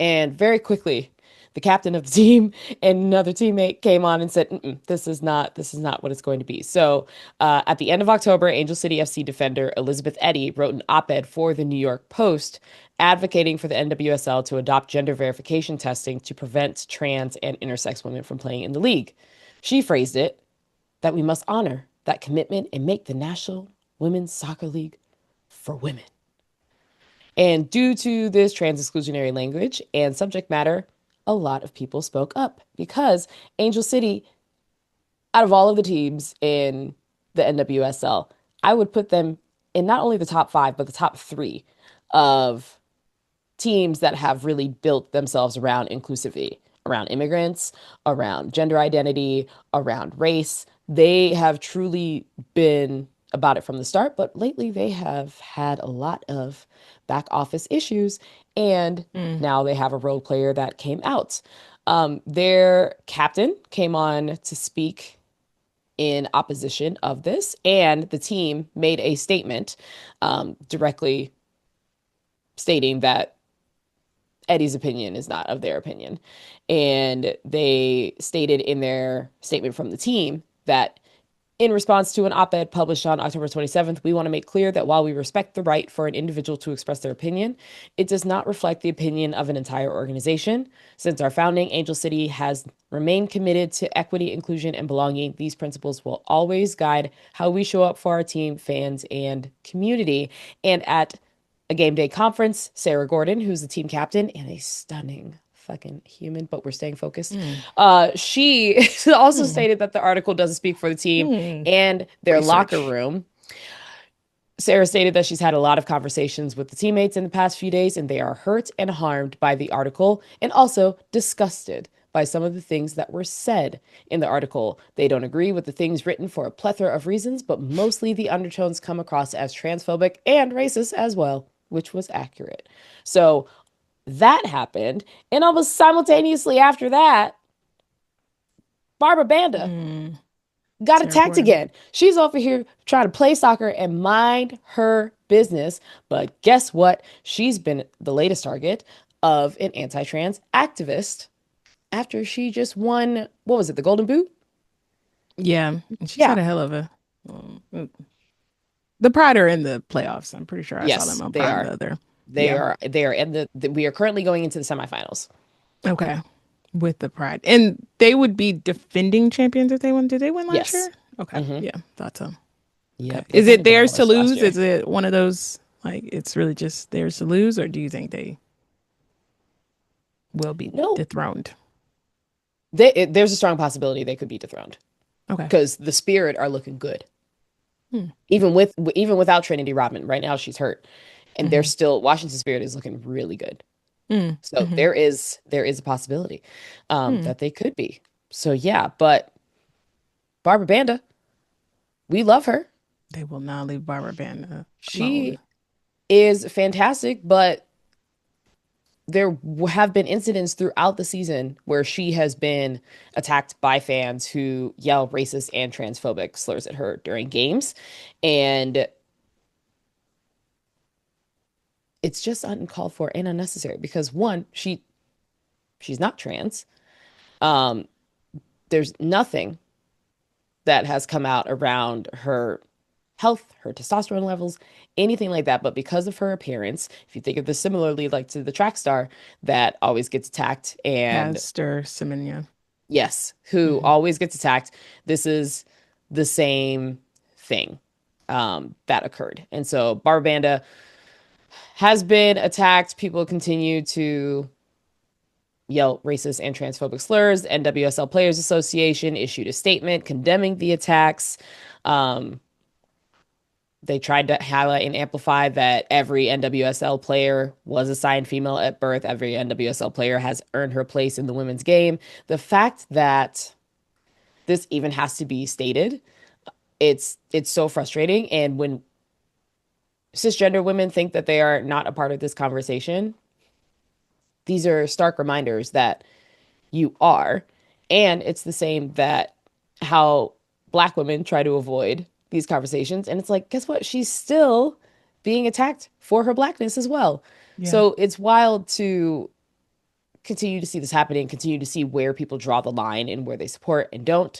And very quickly, the captain of the team and another teammate came on and said, "Mm-mm, this is not what it's going to be." So, at the end of October, Angel City FC defender Elizabeth Eddy wrote an op-ed for the New York Post advocating for the NWSL to adopt gender verification testing to prevent trans and intersex women from playing in the league. She phrased it that we must honor that commitment and make the National Women's Soccer League for women. And due to this trans exclusionary language and subject matter, a lot of people spoke up because Angel City, out of all of the teams in the NWSL, I would put them in not only the top five, but the top three of teams that have really built themselves around inclusivity, around immigrants, around gender identity, around race. They have truly been about it from the start, but lately they have had a lot of back office issues, and
Mm.
now they have a role player that came out. Their captain came on to speak in opposition of this, and the team made a statement directly stating that Eddie's opinion is not of their opinion. And they stated in their statement from the team that in response to an op ed published on October 27th, we want to make clear that while we respect the right for an individual to express their opinion, it does not reflect the opinion of an entire organization. Since our founding, Angel City has remained committed to equity, inclusion, and belonging. These principles will always guide how we show up for our team, fans, and community. And at a game day conference, Sarah Gordon, who's the team captain and a stunning fucking human, but we're staying focused.
Mm.
She also
Mm.
stated that the article doesn't speak for the team
Mm.
and their locker
Research.
room. Sarah stated that she's had a lot of conversations with the teammates in the past few days, and they are hurt and harmed by the article and also disgusted by some of the things that were said in the article. They don't agree with the things written for a plethora of reasons, but mostly the undertones come across as transphobic and racist as well, which was accurate. So that happened. And almost simultaneously after that, Barbara Banda
Mm.
got
Sarah
attacked
Gordon.
again. She's over here trying to play soccer and mind her business. But guess what? She's been the latest target of an anti trans activist after she just won, what was it, the Golden Boot?
Yeah, and she's had
Yeah.
a hell of a. um, the Pride are in the playoffs. I'm pretty sure I saw them
Yes,
on
they
Prime
are.
the other.
They
Yeah.
are. They are. And we are currently going into the semifinals.
Okay. With the Pride, and they would be defending champions if they won. Did they win last
Yes.
year? Okay.
Hmm.
Yeah, thought so. Okay.
Yep, they've
Is it
only been a
theirs to
horse last
lose?
year.
Is it one of those like it's really just theirs to lose, or do you think they will be
No,
dethroned?
there's a strong possibility they could be dethroned
Okay.
because the Spirit are looking good,
Hmm.
even without Trinity Rodman. Right now, she's hurt, and they're
Mm-hmm.
still Washington Spirit is looking really good. So
Mm-hmm.
there is a possibility
Hmm.
that they could be. So yeah, but Barbara Banda, we love her.
They will not leave Barbara Band alone.
She is fantastic, but have been incidents throughout the season where she has been attacked by fans who yell racist and transphobic slurs at her during games. And it's just uncalled for and unnecessary because one, she's not trans. Um, there's nothing that has come out around her health, her testosterone levels, anything like that. But because of her appearance, if you think of this similarly, like to the track star that always gets attacked, and
Pastor Semenya.
yes, who
Mm-hmm.
always gets attacked, this is the same thing that occurred. And so Barbanda has been attacked. People continue to yell racist and transphobic slurs. NWSL Players Association issued a statement condemning the attacks. Um, they tried to highlight and amplify that every NWSL player was assigned female at birth. Every NWSL player has earned her place in the women's game. The fact that this even has to be stated, it's so frustrating. And when cisgender women think that they are not a part of this conversation, these are stark reminders that you are. And it's the same that how Black women try to avoid these conversations. And it's like, guess what? She's still being attacked for her Blackness as well.
Yeah.
So it's wild to continue to see this happening, continue to see where people draw the line and where they support and don't.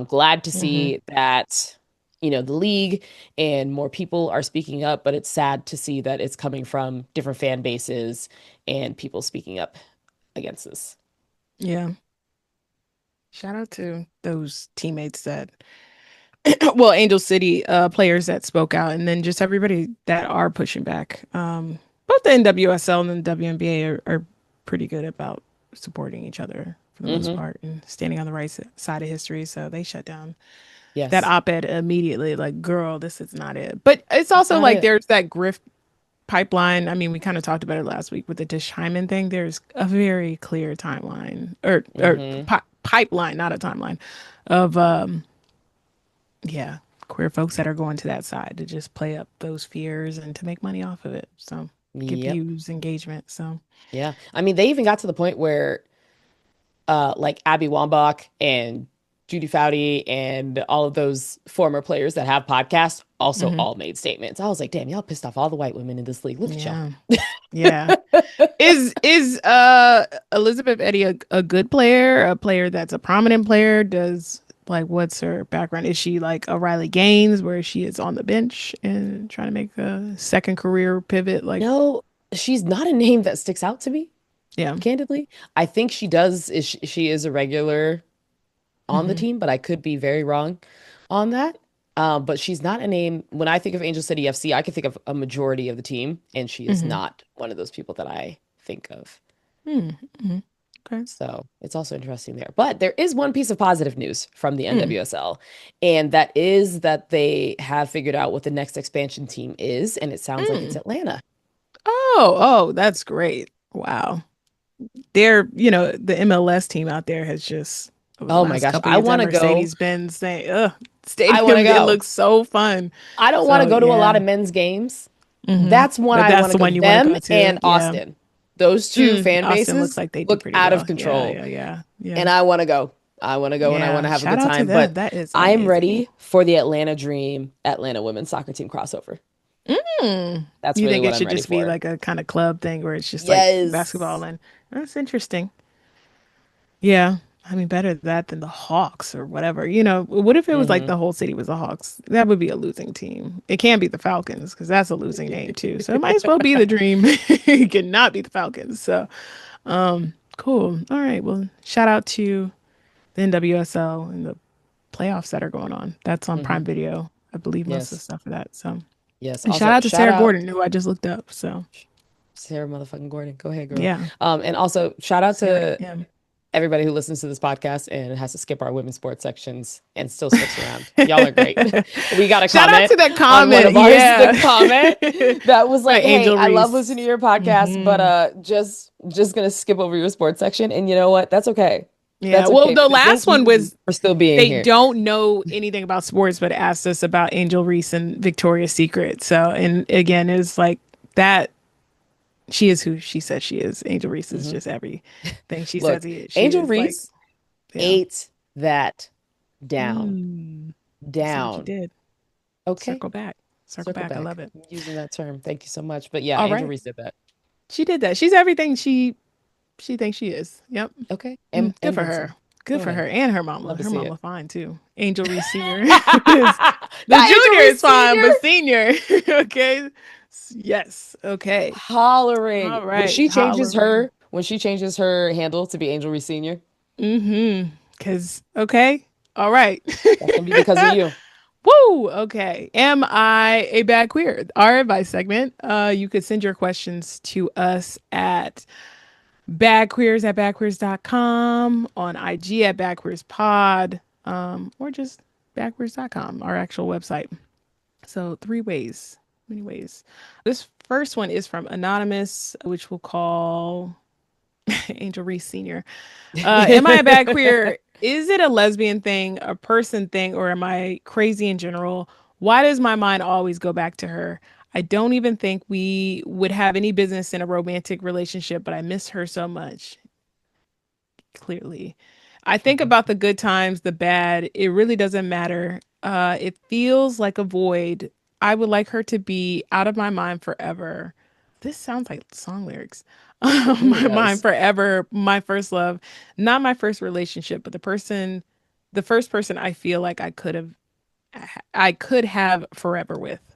Glad to
Mm-hmm.
see that, the league and more people are speaking up, but it's sad to see that it's coming from different fan bases and people speaking up against this.
Yeah. Shout out to those teammates that well, Angel City players that spoke out, and then just everybody that are pushing back. Both the NWSL and the WNBA are pretty good about supporting each other for the most
Hmm.
part and standing on the right side of history. So they shut down that
Yes.
op-ed immediately. Like, girl, this is not it. But it's
It's
also
not
like
it.
there's that grift pipeline. I mean, we kind of talked about it last week with the Tish Hyman thing. There's a very clear timeline or
Hmm.
pipeline, not a timeline of yeah, queer folks that are going to that side to just play up those fears and to make money off of it. So get
Yep.
views, engagement. So
Yeah. I mean, they even got to the point where like Abby Wambach and Judy Foudy and all of those former players that have podcasts also
mhm.
all made statements. I was like, damn, y'all pissed off all the white women in this league. Look at y'all.
Yeah, yeah. Is Elizabeth Eddy a good player, a player that's a prominent player? Does like what's her background? Is she like a Riley Gaines where she is on the bench and trying to make a second career pivot? Like,
No, she's not a name that sticks out to me,
yeah.
candidly. I think she is a regular on the
Hmm.
team, but I could be very wrong on that. But she's not a name. When I think of Angel City FC, I can think of a majority of the team, and she is
Hmm.
not one of those people that I think of.
Hmm. Okay.
So it's also interesting there. But there is one piece of positive news from the
Mm.
NWSL, and that is that they have figured out what the next expansion team is, and it sounds like it's
Mm.
Atlanta.
Oh, that's great. Wow. The MLS team out there has just over the
Oh my
last
gosh,
couple of years that Mercedes-Benz thing,
I want to
stadium, it
go.
looks so fun.
I don't want to
So
go to a lot
yeah.
of men's games.
Hmm.
That's one
But
I
that's
want to
the
go.
one you want to
Them
go to.
and
Yeah.
Austin. Those two fan
Austin looks
bases
like they do
look
pretty
out of
well. Yeah,
control.
yeah, yeah, yeah.
And I want to go. I want to go and I want
Yeah.
to have a
Shout
good
out to
time.
them.
But
That is
I'm
amazing.
ready for the Atlanta Dream Atlanta women's soccer team crossover.
Mm.
That's
You
really
think
what
it
I'm
should
ready
just be
for.
like a kind of club thing where it's just like basketball
Yes.
and that's interesting. Yeah. I mean, better that than the Hawks or whatever. What if it was like
Hmm.
the whole city was the Hawks? That would be a losing team. It can't be the Falcons because that's a losing name too. So it might as well be the Dream. It cannot be the Falcons. So, cool. All right. Well, shout out to the NWSL and the playoffs that are going on. That's on
Hmm.
Prime Video. I believe most of the
Yes.
stuff for that. So,
Yes.
and shout
Also,
out to
shout
Sarah
out
Gordon, who I just looked up. So,
Sarah motherfucking Gordon. Go ahead, girl.
yeah,
And also shout out
Sarah
to
M.
everybody who listens to this podcast and has to skip our women's sports sections and still sticks around. Y'all are great. We got a
Shout out
comment
to that
on one
comment.
of ours, the
Yeah.
comment that was
By
like, "Hey,
Angel
I love listening
Reese.
to your podcast, but
Hmm.
just gonna skip over your sports section." And you know what? That's okay.
Yeah.
That's
Well,
okay
the
because
last
thank
one
you
was
for still being
they
here.
don't know anything about sports, but asked us about Angel Reese and Victoria's Secret. So, and again, it's like that. She is who she said she is. Angel Reese is
Hmm.
just everything she says
Look,
he is. She
Angel
is like,
Reese
yeah.
ate that down,
Mm, I see what you
down.
did.
Okay,
Circle back. Circle
circle
back. I
back.
love it.
I'm using that term. Thank you so much. But yeah,
All
Angel
right.
Reese did that.
She did that. She's everything she thinks she is. Yep.
Okay,
Good
and
for
then
her.
some.
Good
Go
for her.
ahead.
And her mama.
Love to
Her
see
mama
it.
fine too. Angel Reese Sr. is the
That Angel
junior
Reese
is fine,
Senior
but senior. Okay. Yes. Okay.
hollering
All right. Hollering.
when she changes her handle to be Angel Reese Senior,
Mm-hmm. Cause okay. All right.
that's gonna be because of you.
Woo! Okay. Am I a bad queer? Our advice segment. You could send your questions to us at badqueers@badqueers.com, on IG at badqueerspod, or just badqueers.com, our actual website. So three ways, many ways. This first one is from Anonymous, which we'll call Angel Reese Sr. Am I a bad queer? Is it a lesbian thing, a person thing, or am I crazy in general? Why does my mind always go back to her? I don't even think we would have any business in a romantic relationship, but I miss her so much. Clearly, I think
Mhm.
about the good times, the bad. It really doesn't matter. It feels like a void. I would like her to be out of my mind forever. This sounds like song lyrics.
Really
My mind
does.
forever. My first love, not my first relationship, but the first person I feel like I could have forever with.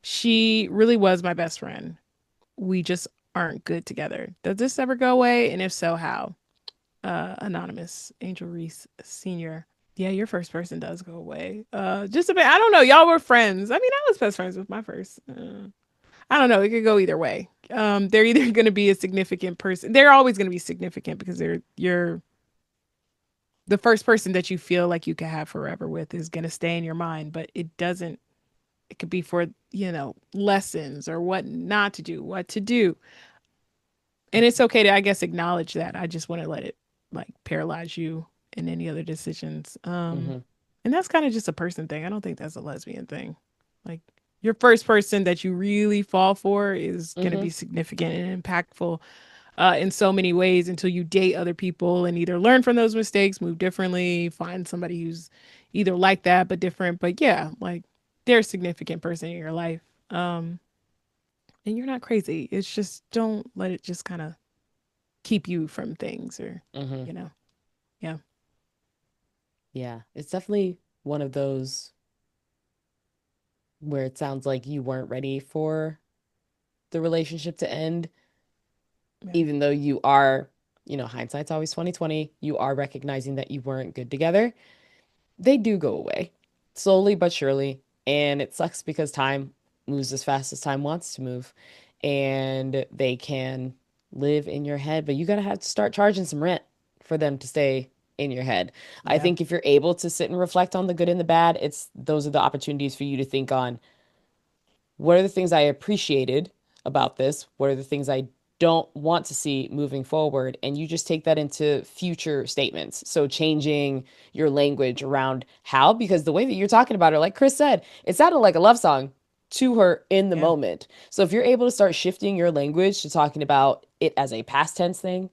She really was my best friend. We just aren't good together. Does this ever go away? And if so, how? Anonymous Angel Reese Sr. Yeah, your first person does go away. Just a bit. I don't know. Y'all were friends. I mean, I was best friends with my first. I don't know. It could go either way. They're either going to be a significant person. They're always going to be significant because you're the first person that you feel like you could have forever with is going to stay in your mind. But it doesn't. It could be for lessons or what not to do, what to do, and it's okay to, I guess, acknowledge that. I just want to let it like paralyze you in any other decisions.
Hmm.
And that's kind of just a person thing. I don't think that's a lesbian thing. Like your first person that you really fall for is going to
Hmm.
be significant and impactful in so many ways until you date other people and either learn from those mistakes, move differently, find somebody who's either like that but different. But yeah, like they're a significant person in your life. Um, and you're not crazy. It's just don't let it just kind of keep you from things or,
Hmm.
you know, yeah.
Yeah, it's definitely one of those where it sounds like you weren't ready for the relationship to end,
Yeah.
even though you are, hindsight's always 2020. You are recognizing that you weren't good together. They do go away slowly but surely. And it sucks because time moves as fast as time wants to move. And they can live in your head, but you gotta have to start charging some rent for them to stay in your head. I
Yeah.
think if you're able to sit and reflect on the good and the bad, it's those are the opportunities for you to think on what are the things I appreciated about this? What are the things I don't want to see moving forward? And you just take that into future statements. So changing your language around how, because the way that you're talking about her, like Kris said, it sounded like a love song to her in the
Yeah.
moment. So if you're able to start shifting your language to talking about it as a past tense thing,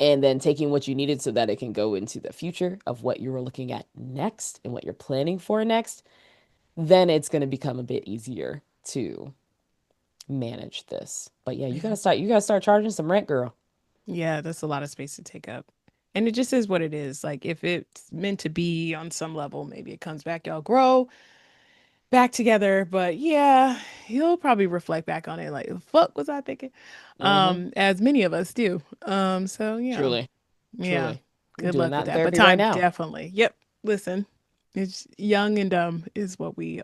and then taking what you needed so that it can go into the future of what you were looking at next and what you're planning for next, then it's going to become a bit easier to manage this. But yeah,
Yeah.
you gotta start charging some rent, girl.
Yeah. That's a lot of space to take up. And it just is what it is. Like if it's meant to be on some level, maybe it comes back, y'all grow back together. But yeah, he'll probably reflect back on it like, the fuck was I thinking?
Mm-hmm.
As many of us do. So yeah.
Truly.
Yeah.
Truly. I'm
Good
doing
luck
that
with
in
that. But
therapy right
time
now.
definitely. Yep. Listen. It's young and dumb is what we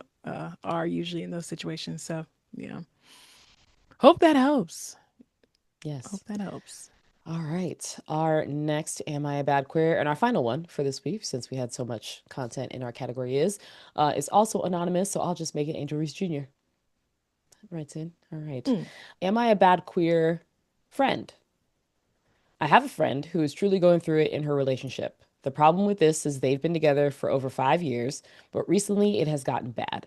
are usually in those situations. So yeah, hope that helps.
Yes.
Hope that helps.
All right. Our next Am I a Bad Queer? And our final one for this week, since we had so much content in our category, is also anonymous. So I'll just make it Angel Reese Jr. Right in. All right.
Mm.
Am I a bad queer friend? I have a friend who is truly going through it in her relationship. The problem with this is they've been together for over 5 years, but recently it has gotten bad.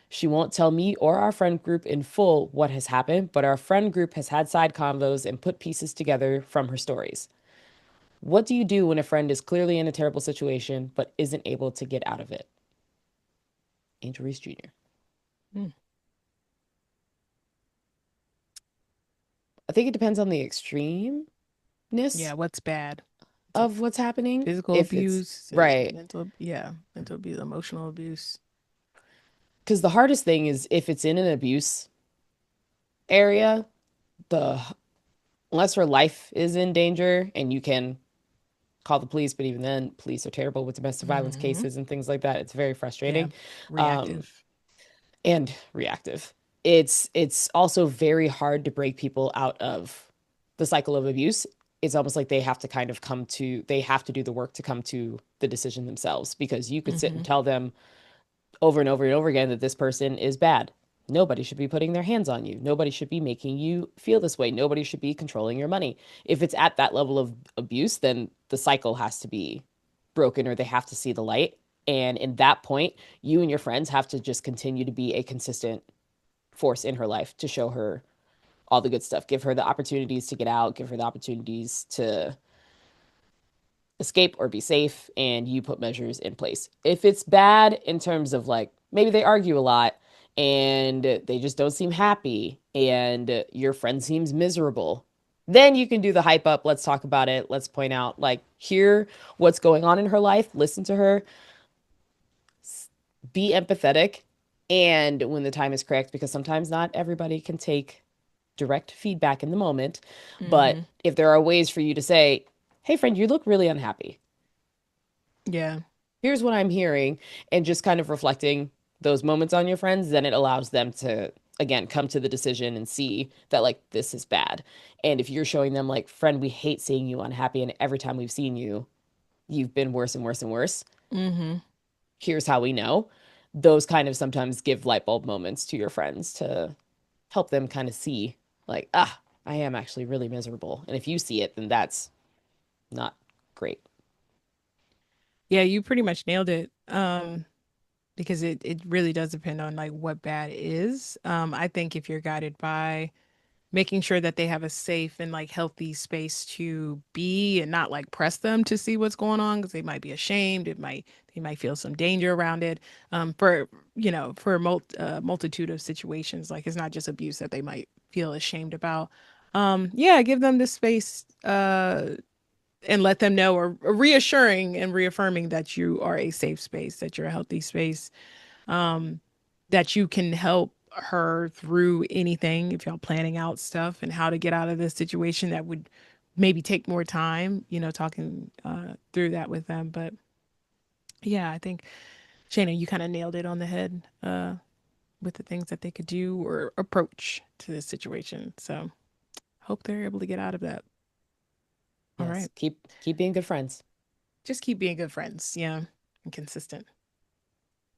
She won't tell me or our friend group in full what has happened, but our friend group has had side convos and put pieces together from her stories. What do you do when a friend is clearly in a terrible situation but isn't able to get out of it? Angel Reese Jr.
Mm.
I think it depends on the extremeness
Yeah, what's bad? Is it
of what's happening.
physical
If it's
abuse? Is it
right.
mental? Yeah, mental abuse, emotional abuse.
Because the hardest thing is if it's in an abuse area, the unless her life is in danger and you can call the police, but even then, police are terrible with domestic violence
Hmm.
cases and things like that. It's very
Yeah,
frustrating. Um,
reactive.
and reactive. It's also very hard to break people out of the cycle of abuse. It's almost like they have to do the work to come to the decision themselves because you could sit and
Hmm.
tell them over and over and over again that this person is bad. Nobody should be putting their hands on you. Nobody should be making you feel this way. Nobody should be controlling your money. If it's at that level of abuse, then the cycle has to be broken or they have to see the light. And in that point, you and your friends have to just continue to be a consistent force in her life to show her all the good stuff. Give her the opportunities to get out, give her the opportunities to escape or be safe, and you put measures in place. If it's bad in terms of like maybe they argue a lot and they just don't seem happy and your friend seems miserable, then you can do the hype up. Let's talk about it. Let's point out, like, hear what's going on in her life, listen to her, be empathetic. And when the time is correct, because sometimes not everybody can take direct feedback in the moment, but
Hmm.
if there are ways for you to say, hey, friend, you look really unhappy,
Yeah.
here's what I'm hearing, and just kind of reflecting those moments on your friends, then it allows them to again come to the decision and see that like this is bad. And if you're showing them like, friend, we hate seeing you unhappy, and every time we've seen you, you've been worse and worse and worse.
Hmm.
Here's how we know. Those kind of sometimes give light bulb moments to your friends to help them kind of see like, ah, I am actually really miserable. And if you see it, then that's not great.
Yeah, you pretty much nailed it. Because it really does depend on like what bad is. I think if you're guided by making sure that they have a safe and like healthy space to be and not like press them to see what's going on because they might be ashamed. They might feel some danger around it. For for a multitude of situations, like it's not just abuse that they might feel ashamed about. Yeah, give them the space and let them know or reassuring and reaffirming that you are a safe space, that you're a healthy space, that you can help her through anything if y'all planning out stuff and how to get out of this situation that would maybe take more time, talking through that with them. But yeah, I think Shana, you kind of nailed it on the head with the things that they could do or approach to this situation. So hope they're able to get out of that. All
Yes,
right.
keep being good friends.
Just keep being good friends. Yeah. And consistent.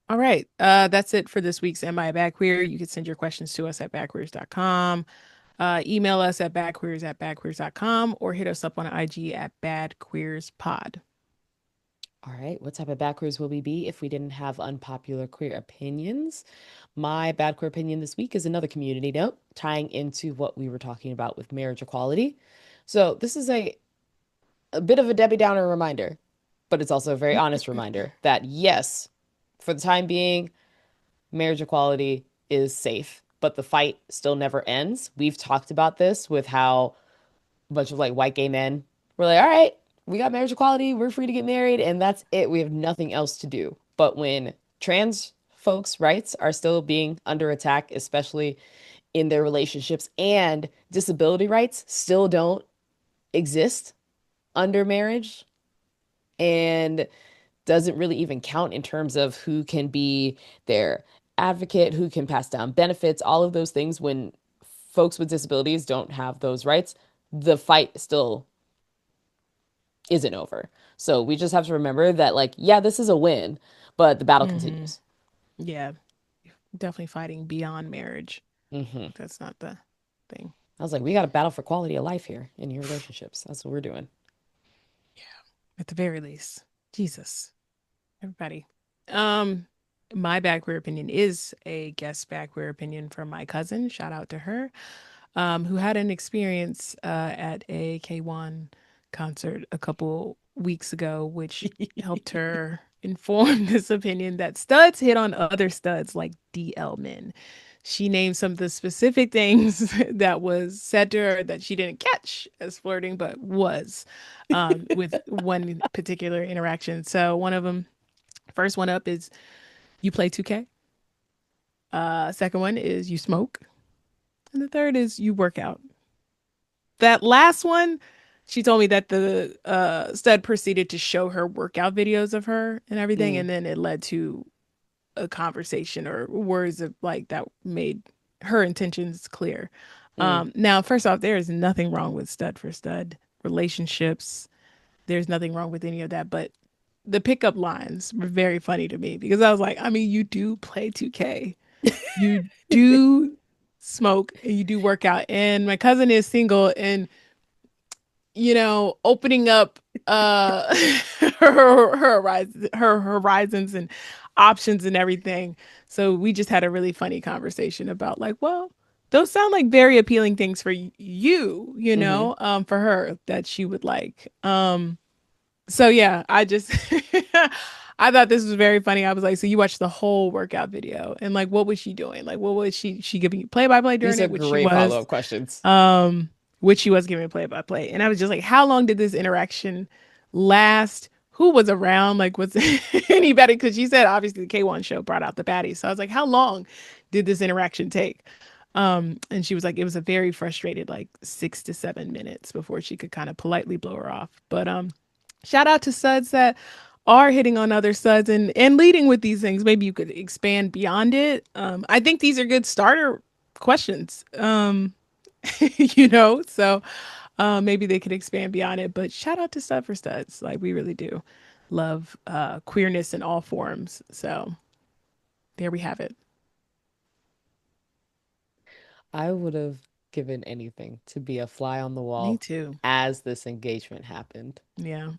All right. That's it for this week's Am I a Bad Queer? You can send your questions to us at backqueers.com. Email us at badqueers@badqueers.com or hit us up on IG at badqueerspod.
All right, what type of bad queers will we be if we didn't have unpopular queer opinions? My bad queer opinion this week is another community note tying into what we were talking about with marriage equality. So, this is a bit of a Debbie Downer reminder, but it's also a very honest reminder that yes, for the time being, marriage equality is safe, but the fight still never ends. We've talked about this with how a bunch of like white gay men were like, all right, we got marriage equality, we're free to get married, and that's it. We have nothing else to do. But when trans folks' rights are still being under attack, especially in their relationships, and disability rights still don't exist under marriage, and doesn't really even count in terms of who can be their advocate, who can pass down benefits, all of those things. When folks with disabilities don't have those rights, the fight still isn't over. So we just have to remember that, like, yeah, this is a win, but the battle
Hmm.
continues.
Yeah, definitely fighting beyond marriage.
Hmm.
That's not the thing.
I was like, we got to battle for quality of life here in your relationships. That's what we're doing.
At the very least. Jesus. Everybody. Um, my bad queer opinion is a guest bad queer opinion from my cousin. Shout out to her. Who had an experience at a K1 concert a couple weeks ago, which helped her inform this opinion that studs hit on other studs like DL men. She named some of the specific things that was said to her that she didn't catch as flirting, but was with one particular interaction. So one of them, first one up is you play 2K. Second one is you smoke. And the third is you work out. That last one, she told me that the stud proceeded to show her workout videos of her and everything,
Mm,
and then it led to a conversation or words of like that made her intentions clear.
mm.
Now, first off, there is nothing wrong with stud for stud relationships. There's nothing wrong with any of that, but the pickup lines were very funny to me because I was like, I mean, you do play 2K, you do smoke, and you do work out, and my cousin is single, and opening up her horizons and options and everything. So we just had a really funny conversation about like, well, those sound like very appealing things for you,
Hmm.
for her that she would like. So yeah, I just I thought this was very funny. I was like, so you watched the whole workout video and like what was she doing? Like what was she giving you play by play during
These are
it, which she
great
was.
follow-up questions.
Which she was giving play by play. And I was just like, how long did this interaction last? Who was around? Like, was anybody? Because she said obviously the K1 show brought out the baddies. So I was like, how long did this interaction take? And she was like, it was a very frustrated, like 6 to 7 minutes before she could kind of politely blow her off. But shout out to suds that are hitting on other suds and leading with these things. Maybe you could expand beyond it. I think these are good starter questions. So maybe they could expand beyond it. But shout out to Stud for Studs. Like we really do love queerness in all forms. So there we have it.
I would have given anything to be a fly on the
Me
wall
too.
as this engagement happened.
Yeah.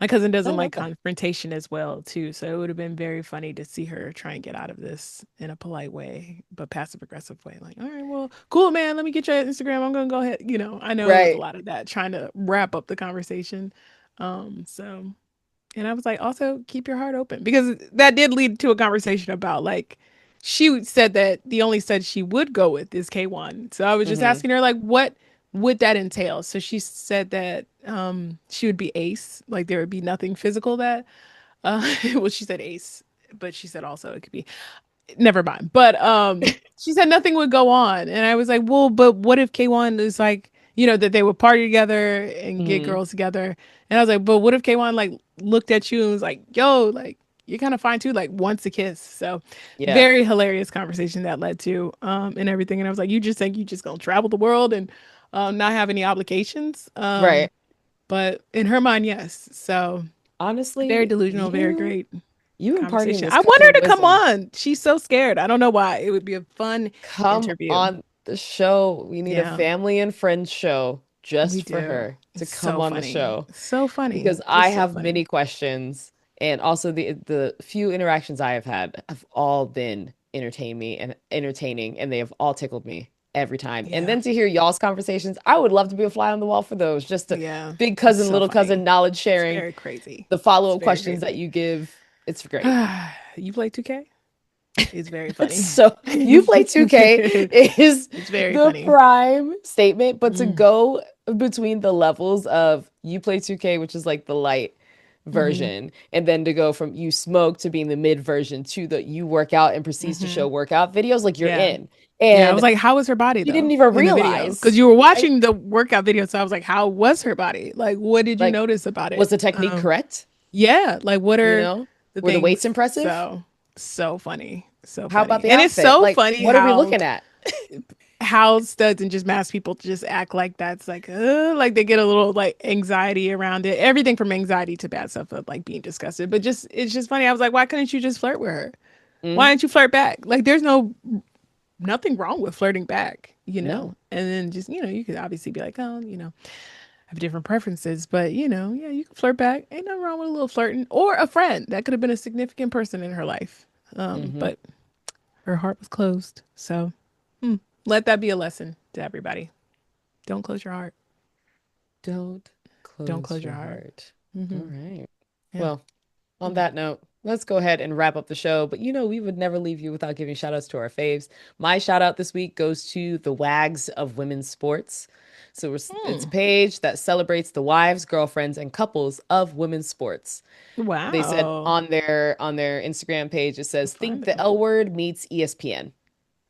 My cousin
I
doesn't like
love that.
confrontation as well, too. So it would have been very funny to see her try and get out of this in a polite way, but passive aggressive way. Like, all right, well, cool, man. Let me get your Instagram. I'm gonna go ahead. I know it was a
Right.
lot of that trying to wrap up the conversation. So And I was like, also keep your heart open because that did lead to a conversation about like she said that the only stud she would go with is K1. So I was just
Hmm.
asking her like what would that entail? So she said that she would be ace, like there would be nothing physical that well she said ace, but she said also it could be never mind. But she said nothing would go on. And I was like, well, but what if K1 is like, that they would party together and get
Hmm.
girls together. And I was like, but what if K1 like looked at you and was like, yo, like you're kind of fine too, like wants a kiss. So
Yeah.
very hilarious conversation that led to and everything. And I was like, you just think you just gonna travel the world and not have any obligations.
Right.
But in her mind, yes. So very
Honestly,
delusional, very
you
great
you imparting
conversation.
this
I want
cousin
her to come
wisdom.
on. She's so scared. I don't know why. It would be a fun
Come
interview.
on the show. We need a
Yeah,
family and friends show
we
just for
do.
her to
It's
come
so
on the
funny.
show
So funny.
because I
Just so
have
funny.
many questions, and also the few interactions I have had have all been entertaining, and they have all tickled me every time. And
Yeah.
then to hear y'all's conversations, I would love to be a fly on the wall for those. Just a
Yeah.
big
It's
cousin,
so
little cousin
funny.
knowledge
It's
sharing,
very crazy.
the
It's
follow-up
very
questions that
crazy.
you give. It's great.
You play 2K? It's very funny.
So you play 2K is
It's very
the
funny.
prime statement, but to
Mm.
go between the levels of you play 2K, which is like the light
Hmm.
version, and then to go from you smoke to being the mid version to the you work out and proceeds to
Hmm.
show workout videos, like you're
Yeah.
in.
Yeah. I was
And
like, how was her body
you didn't
though
even
in the video? Because
realize,
you were
right?
watching the workout video. So I was like, how was her body? Like, what did you
Like,
notice about
was
it?
the technique correct?
Yeah, like what
You
are
know,
the
were the weights
things?
impressive?
So funny, so
How about
funny,
the
and it's
outfit?
so
Like,
funny
what are we looking at?
how studs and just mass people just act like that's like they get a little like anxiety around it. Everything from anxiety to bad stuff of like being disgusted. But just it's just funny. I was like, why couldn't you just flirt with her? Why
Mm,
didn't you flirt back? Like there's nothing wrong with flirting back, you know.
no.
And then just, you could obviously be like, oh, have different preferences, but yeah, you can flirt back. Ain't nothing wrong with a little flirting. Or a friend. That could have been a significant person in her life.
Hmm.
But her heart was closed. So hmm, let that be a lesson to everybody. Don't close your heart.
Don't
Don't
close
close
your
your heart.
heart. All
Hmm.
right.
Yeah.
Well, on
Mm.
that note, let's go ahead and wrap up the show. But we would never leave you without giving shout outs to our faves. My shout out this week goes to the Wags of women's sports. So it's a
Hmm.
page that celebrates the wives, girlfriends, and couples of women's sports. They said
Wow.
on their Instagram page, it
I'll
says,
find
think the
them.
L word meets ESPN.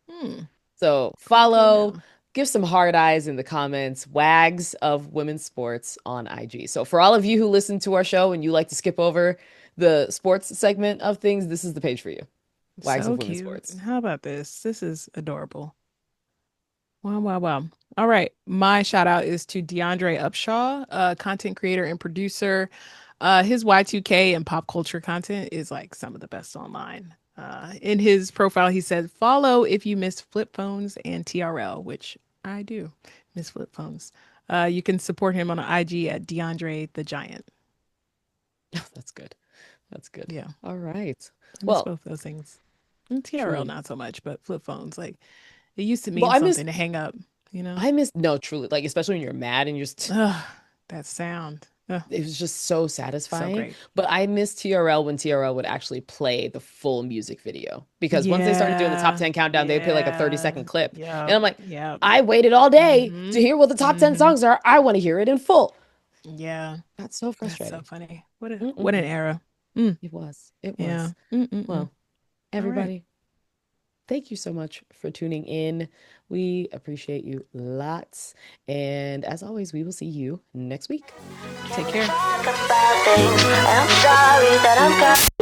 Hmm.
So
Okay
follow,
now.
give some hard eyes in the comments, Wags of Women's Sports on IG. So for all of you who listen to our show and you like to skip over the sports segment of things, this is the page for you. Wags
So
of Women's
cute.
Sports.
How about this? This is adorable. Wow, wow, wow. All right. My shout out is to DeAndre Upshaw, content creator and producer. His Y2K and pop culture content is like some of the best online. In his profile, he said, follow if you miss flip phones and TRL, which I do miss flip phones. You can support him on IG at DeAndre the Giant.
That's good. That's good.
Yeah,
All right.
I miss
Well,
both those things. And TRL,
truly.
not so much, but flip phones, like it used to
Well,
mean something to hang up, you know?
no, truly, like, especially when you're mad and you're just,
Ugh, that sound. Ugh,
it was just so
so
satisfying.
great.
But I miss TRL when TRL would actually play the full music video. Because once they started doing the top
Yeah,
10 countdown, they would play like a 30-second
yeah,
clip. And
yep,
I'm like,
yep.
I waited all day
Mm-hmm.
to hear what the top 10
Mm-hmm.
songs are. I want to hear it in full.
Yeah,
That's so
that's so
frustrating.
funny. What an
Mm-mm-mm.
era. Mm,
It was. It
yeah.
was.
Mm-mm-mm.
Well,
All right.
everybody, thank you so much for tuning in. We appreciate you lots. And as always, we will see you next week.
Take
Can we
care.
talk about things? And I'm sorry that I'm